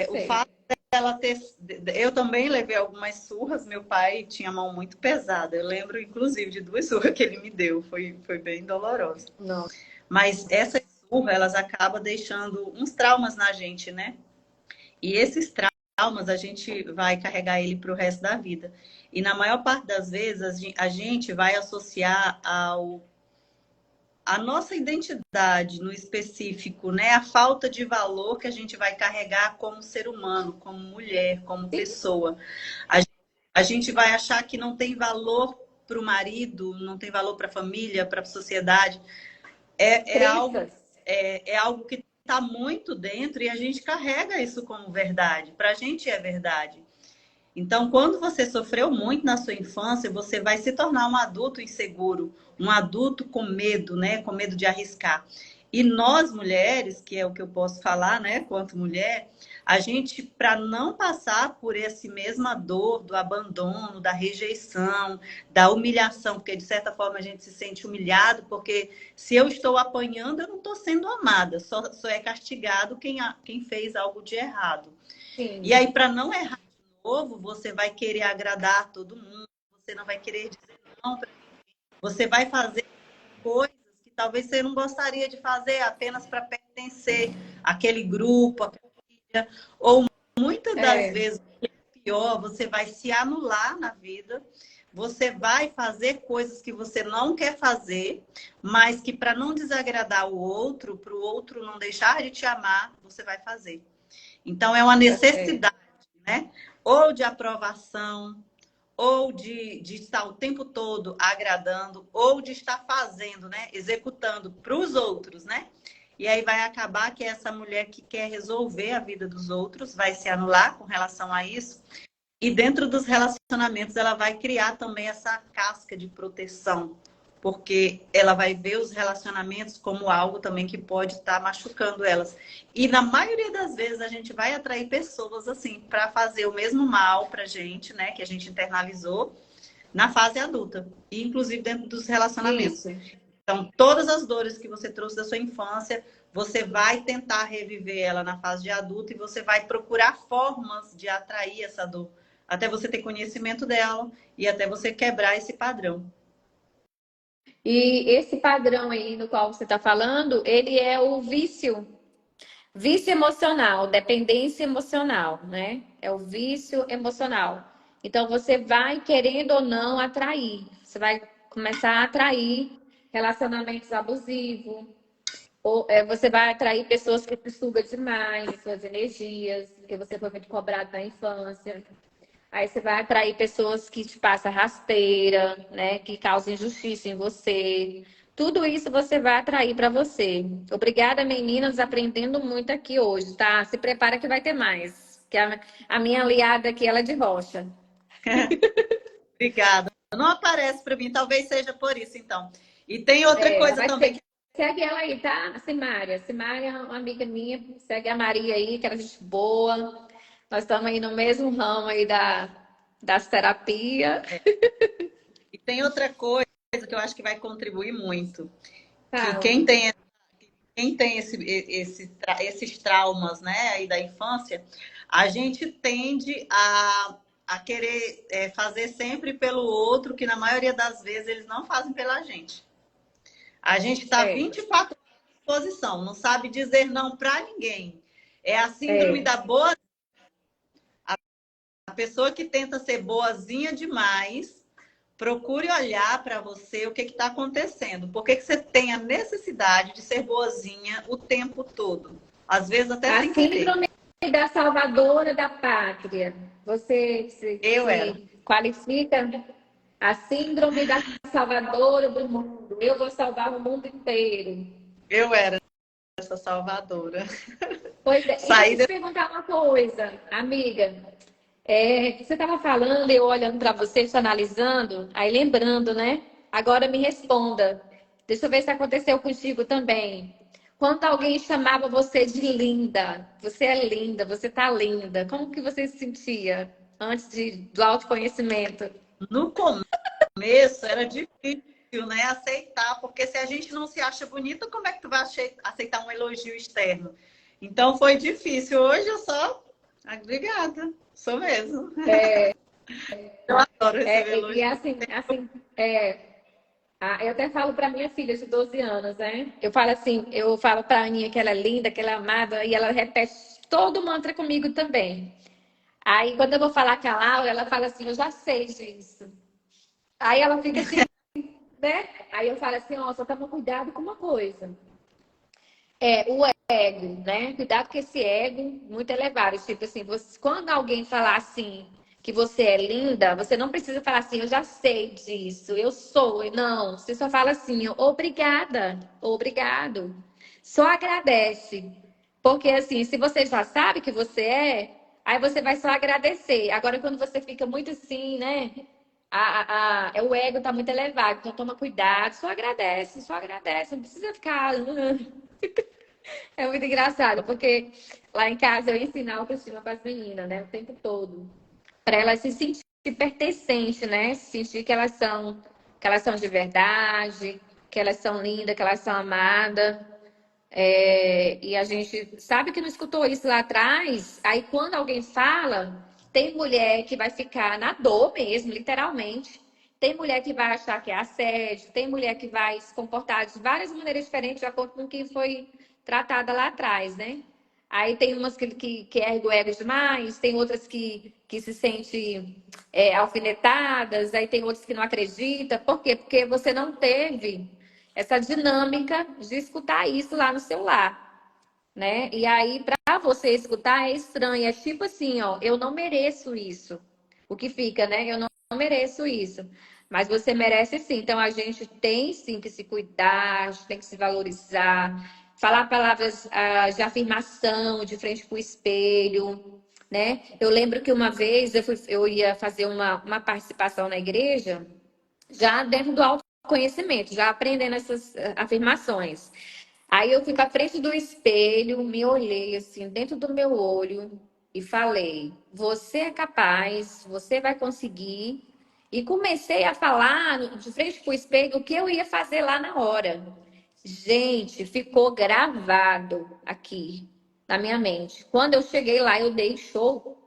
O sei. fato dela ter. Eu também levei algumas surras, meu pai tinha mão muito pesada. Eu lembro, inclusive, de duas surras que ele me deu, foi bem doloroso. Não. Mas essas surras, elas acabam deixando uns traumas na gente, né? E esses traumas a gente vai carregar ele para o resto da vida. E na maior parte das vezes a gente vai associar a nossa identidade no específico, né? A falta de valor que a gente vai carregar como ser humano, como mulher, como Sim, pessoa. A, a gente vai achar que não tem valor para o marido, não tem valor para a família, para a sociedade. É algo, crenças. é algo que está muito dentro e a gente carrega isso como verdade. Para a gente é verdade. Então, quando você sofreu muito na sua infância, você vai se tornar um adulto inseguro, um adulto com medo, né? Com medo de arriscar. E nós mulheres, que é o que eu posso falar, né? Quanto mulher, a gente, para não passar por esse mesma dor do abandono, da rejeição, da humilhação, porque de certa forma a gente se sente humilhado, porque se eu estou apanhando, eu não estou sendo amada, só é castigado quem fez algo de errado. E Sim. aí, para não errar novo, você vai querer agradar todo mundo, você não vai querer dizer não, você vai fazer coisas que talvez você não gostaria de fazer apenas para pertencer àquele grupo, àquela família, ou muitas das É, vezes, pior, você vai se anular na vida, você vai fazer coisas que você não quer fazer, mas que para não desagradar o outro, para o outro não deixar de te amar, você vai fazer. Então, é uma tá certo. necessidade, né? Ou de aprovação, ou de estar o tempo todo agradando, ou de estar fazendo, né? Executando para os outros, né? E aí vai acabar que essa mulher que quer resolver a vida dos outros vai se anular com relação a isso. E dentro dos relacionamentos, ela vai criar também essa casca de proteção, porque ela vai ver os relacionamentos como algo também que pode estar machucando elas. E na maioria das vezes a gente vai atrair pessoas assim para fazer o mesmo mal para gente, né, que a gente internalizou na fase adulta, e inclusive dentro dos relacionamentos. Isso. Então, todas as dores que você trouxe da sua infância, você vai tentar reviver ela na fase de adulto e você vai procurar formas de atrair essa dor, até você ter conhecimento dela e até você quebrar esse padrão. E esse padrão aí no qual você está falando, ele é o vício, vício emocional, dependência emocional, né? É o vício emocional. Então você vai, querendo ou não, atrair. Você vai começar a atrair relacionamentos abusivos. Ou você vai atrair pessoas que te sugam demais suas energias, porque você foi muito cobrado na infância. Aí você vai atrair pessoas que te passam rasteira, né? Que causam injustiça em você. Tudo isso você vai atrair para você. Obrigada, meninas, aprendendo muito aqui hoje, tá? Se prepara que vai ter mais. Que a minha aliada aqui, ela é de rocha. Obrigada. Não aparece para mim, talvez seja por isso, então. E tem outra É, coisa mas também que segue ela aí, tá? A Simária. Simária é uma amiga minha. Segue a Maria aí, que ela é gente boa. Nós estamos aí no mesmo ramo aí das terapias. e tem outra coisa que eu acho que vai contribuir muito, que Fala. quem tem esses traumas, né, aí da infância, a gente tende a querer fazer sempre pelo outro, que na maioria das vezes eles não fazem pela gente. A gente está É, 24 horas à disposição, não sabe dizer não para ninguém. É a síndrome é. da boa. A pessoa que tenta ser boazinha demais, procure olhar para você o que está acontecendo. Por que você tem a necessidade de ser boazinha o tempo todo? Às vezes até A sem querer. síndrome da salvadora da pátria. Você Eu era. se qualifica a síndrome da salvadora do mundo. Eu vou salvar o mundo inteiro. Eu era essa salvadora. Pois é, e deixa Saí eu te de... perguntar uma coisa, amiga. Você estava falando, eu olhando para você, te analisando, aí lembrando, né? Agora me responda. Deixa eu ver se aconteceu contigo também. Quando alguém chamava você de linda, você é linda, você tá linda, como que você se sentia antes do autoconhecimento? No começo era difícil, né, aceitar, porque se a gente não se acha bonita, como é que tu vai aceitar um elogio externo? Então foi difícil. Hoje eu só, obrigada, sou mesmo. Eu adoro receber E elogio. assim, eu até falo para minha filha de 12 anos, né? Eu falo assim, eu falo para a Aninha que ela é linda, que ela é amada, e ela repete todo o mantra comigo também. Aí, quando eu vou falar com a Laura, ela fala assim, eu já sei disso. Aí ela fica assim, né? Aí eu falo assim, ó, só toma cuidado com uma coisa. O ego, né? Cuidado com esse ego muito elevado. Tipo assim, quando alguém falar assim, que você é linda, você não precisa falar assim, eu já sei disso, eu sou. Não, você só fala assim, obrigada, obrigado. Só agradece. Porque assim, se você já sabe que você aí você vai só agradecer. Agora, quando você fica muito assim, né? O ego tá muito elevado, então toma cuidado, só agradece, não precisa ficar. É muito engraçado, porque lá em casa eu ensino a autoestima para as meninas, né? O tempo todo. Para elas se sentir pertencentes, né? Se sentir que elas são de verdade, que elas são lindas, que elas são amadas. E a gente sabe que não escutou isso lá atrás. Aí quando alguém fala, tem mulher que vai ficar na dor mesmo, literalmente. Tem mulher que vai achar que é assédio, tem mulher que vai se comportar de várias maneiras diferentes de acordo com quem foi tratada lá atrás, né? Aí tem umas que ergue o ego demais, tem outras que se sente alfinetadas, aí tem outras que não acreditam. Por quê? Porque você não teve essa dinâmica de escutar isso lá no seu lar, né? E aí, para você escutar, é estranho. É tipo assim, ó, eu não mereço isso. O que fica, né? Eu não mereço isso. Mas você merece sim. Então, a gente tem sim que se cuidar, a gente tem que se valorizar, falar palavras de afirmação de frente para o espelho, né? Eu lembro que uma vez eu ia fazer uma participação na igreja, já dentro do autoconhecimento, já aprendendo essas afirmações. Aí eu fui para frente do espelho, me olhei assim, dentro do meu olho e falei: você é capaz, você vai conseguir. E comecei a falar de frente para o espelho o que eu ia fazer lá na hora. Gente, ficou gravado aqui na minha mente. Quando eu cheguei lá, eu dei show.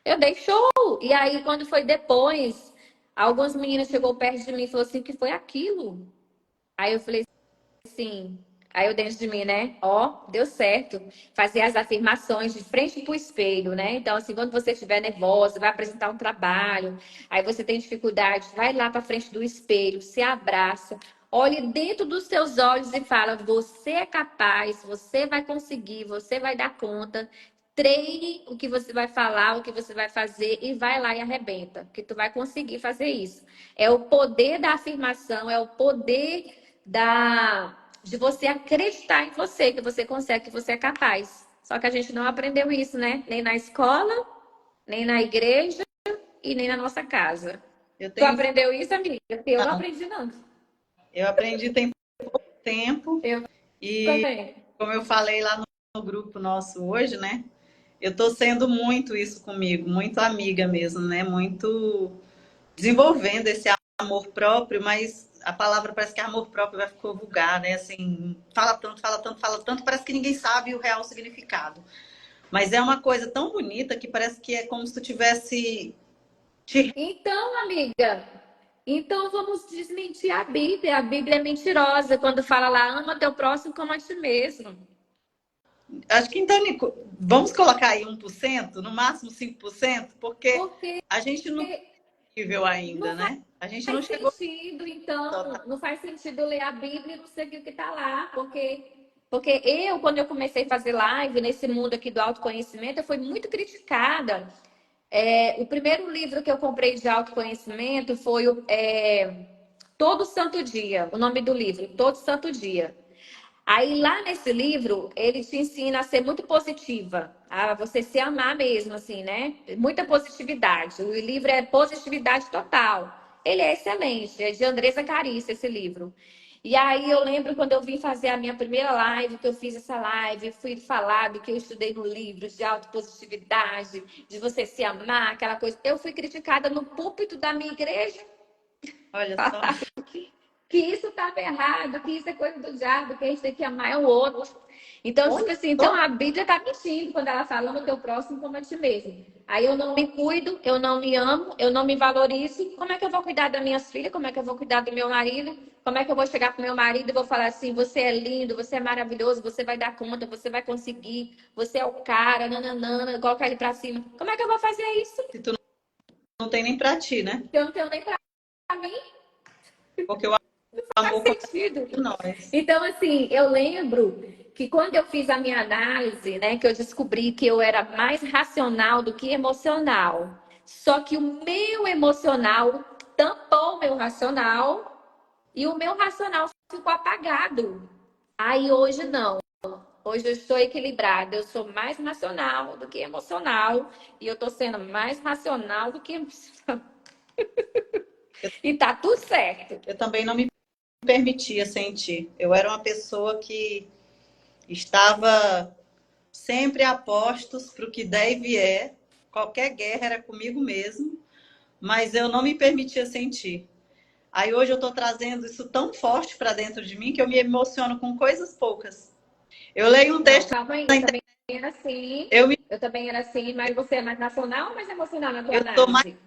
Eu dei show. E aí, quando foi depois, algumas meninas chegou perto de mim e falou assim: o que foi aquilo? Aí eu falei assim, aí eu dentro de mim, né? Ó, deu certo. Fazer as afirmações de frente pro espelho, né? Então, assim, quando você estiver nervosa, vai apresentar um trabalho, aí você tem dificuldade, vai lá para frente do espelho, se abraça, olhe dentro dos seus olhos e fala: você é capaz, você vai conseguir, você vai dar conta. Treine o que você vai falar, o que você vai fazer e vai lá e arrebenta, que tu vai conseguir fazer isso. É o poder da afirmação, é o poder de você acreditar em você, que você consegue, que você é capaz. Só que a gente não aprendeu isso, né? Nem na escola, nem na igreja e nem na nossa casa. Eu Tu tenho. aprendeu isso, amiga? Eu não Não, aprendi, não. eu aprendi tem pouco tempo Eu e, também. como eu falei lá no grupo nosso hoje, né? Eu tô sendo muito isso comigo, muito amiga mesmo, né? Muito desenvolvendo esse amor próprio, mas a palavra parece que é amor próprio vai ficou vulgar, né? Assim, fala tanto, fala tanto, fala tanto, parece que ninguém sabe o real significado. Mas é uma coisa tão bonita que parece que é como se tu tivesse. Então, amiga, então vamos desmentir a Bíblia. A Bíblia é mentirosa quando fala lá, ama teu próximo como a ti mesmo. Acho que então, Nico, vamos colocar aí 1%, no máximo 5%, porque Porque a gente não tem nível ainda, não né? A gente não faz chegou sentido, então, total. não faz sentido ler a Bíblia e não seguir o que está lá, porque eu, quando eu comecei a fazer live nesse mundo aqui do autoconhecimento, eu fui muito criticada. O primeiro livro que eu comprei de autoconhecimento foi Todo Santo Dia, o nome do livro, Todo Santo Dia. Aí lá nesse livro, ele te ensina a ser muito positiva, a você se amar mesmo, assim, né? Muita positividade. O livro é positividade total. Ele é excelente, é de Andressa Carissa esse livro. E aí eu lembro quando eu vim fazer a minha primeira live, que eu fiz essa live, fui falar do que eu estudei no livro de autopositividade, de você se amar, aquela coisa. Eu fui criticada no púlpito da minha igreja Olha só. que isso estava errado, que isso é coisa do diabo, que a gente tem que amar o outro. Então, tipo Olha assim, então só. a Bíblia está mentindo quando ela fala ama o teu próximo como a ti mesmo. Aí eu não me cuido, eu não me amo, eu não me valorizo. Como é que eu vou cuidar das minhas filhas? Como é que eu vou cuidar do meu marido? Como é que eu vou chegar pro meu marido e vou falar assim: você é lindo, você é maravilhoso, você vai dar conta, você vai conseguir, você é o cara, nananana, colocar ele pra cima. Como é que eu vou fazer isso? Se tu não tem nem pra ti, né? Eu não tenho nem pra mim. Porque o Faz amor começa sentido. por nós. Então, assim, eu lembro que quando eu fiz a minha análise, né, que eu descobri que eu era mais racional do que emocional. Só que o meu emocional tampou o meu racional e o meu racional ficou apagado. Aí hoje não. Hoje eu estou equilibrada. Eu sou mais racional do que emocional e eu estou sendo mais racional do que emocional. E tá tudo certo. Eu também não me permitia sentir. Eu era uma pessoa que estava sempre a postos para o que der e vier. Qualquer guerra era comigo mesmo, mas eu não me permitia sentir. Aí hoje eu estou trazendo isso tão forte para dentro de mim que eu me emociono com coisas poucas. Eu leio um Não, texto calma aí, na eu internet, também era assim. eu, me, Eu também era assim, mas você é mais nacional ou mais emocional na tua eu sou mais análise?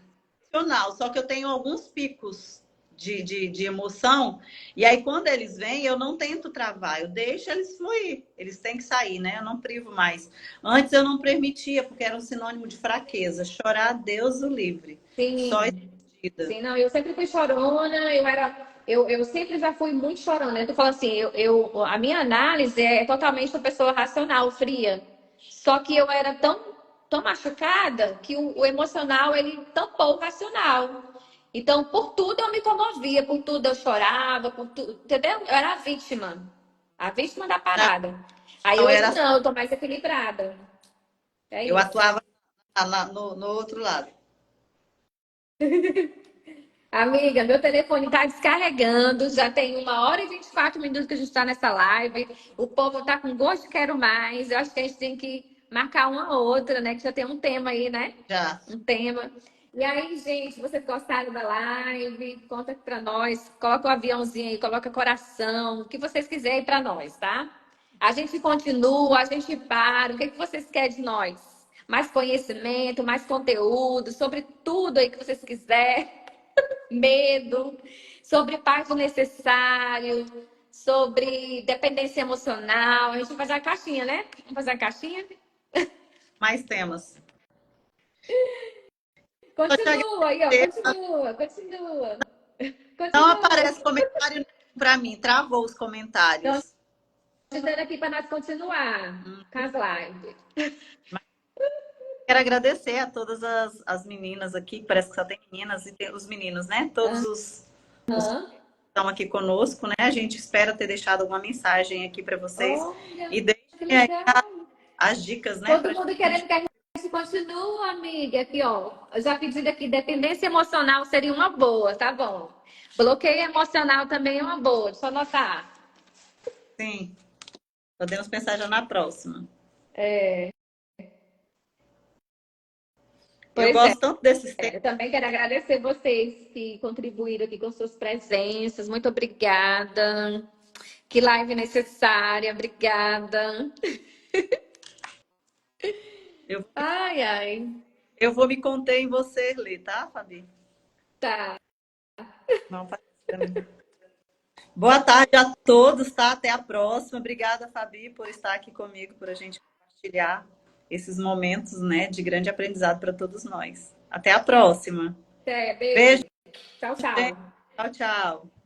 emocional, só que eu tenho alguns picos de emoção, e aí quando eles vêm, eu não tento travar, eu deixo eles fluir, eles têm que sair, né? Eu não privo mais. Antes eu não permitia, porque era um sinônimo de fraqueza. Chorar, Deus o livre. Só Sim, esquecida. sim, não, eu sempre fui chorona, eu sempre já fui muito chorona. Eu tô falando assim, a minha análise é totalmente uma pessoa racional, fria. Só que eu era tão machucada que o emocional, ele tampou o racional. Então, por tudo eu me comovia, por tudo eu chorava, por tudo, entendeu? Eu era a vítima da parada. Aí Não hoje era, não, eu tô mais equilibrada. É eu isso. atuava no outro lado. Amiga, meu telefone está descarregando. Já tem 1h e 24 minutos que a gente está nessa live. O povo está com gosto de quero mais. Eu acho que a gente tem que marcar uma outra, né? Que já tem um tema aí, né? Já. Um tema. E aí, gente, vocês gostaram da live? Conta para nós. Coloca o aviãozinho aí, coloca coração, o que vocês quiserem para nós, tá? A gente continua, a gente para. O que vocês querem de nós? Mais conhecimento, mais conteúdo, sobre tudo aí que vocês quiserem, medo, sobre parte necessário, sobre dependência emocional. A gente vai fazer a caixinha, né? Vamos fazer a caixinha? Mais temas. Só te Continua aí, ó. agradecer. Continua, continua. Não Continua. aparece comentário para mim. Travou os Então, comentários. te dando aqui para nós continuar com as lives. Quero agradecer a todas as meninas aqui, parece que só tem meninas, e tem os meninos, né? Todos os que Aham. estão aqui conosco, né? A gente espera ter deixado alguma mensagem aqui para vocês. Olha, E deixem que aí legal. as dicas, né? Todo Para mundo gente. querendo que a gente continue, amiga. Aqui, ó. Eu já pedi aqui, dependência emocional seria uma boa, tá bom. Bloqueio emocional também é uma boa, só anotar. Sim, podemos pensar já na próxima. É. Eu Pois é. gosto tanto desses temas. Eu também quero agradecer vocês que contribuíram aqui com suas presenças. Muito obrigada. Que live necessária. Obrigada. Eu, Ai, ai. eu vou me conter em você, Lê, tá, Fabi? Tá. Não, faz isso pra mim. Boa tarde a todos, tá? Até a próxima. Obrigada, Fabi, por estar aqui comigo, por a gente compartilhar esses momentos, né, de grande aprendizado para todos nós. Até a próxima. Até, beijo. Beijo, Tchau, gente. tchau. Tchau, tchau.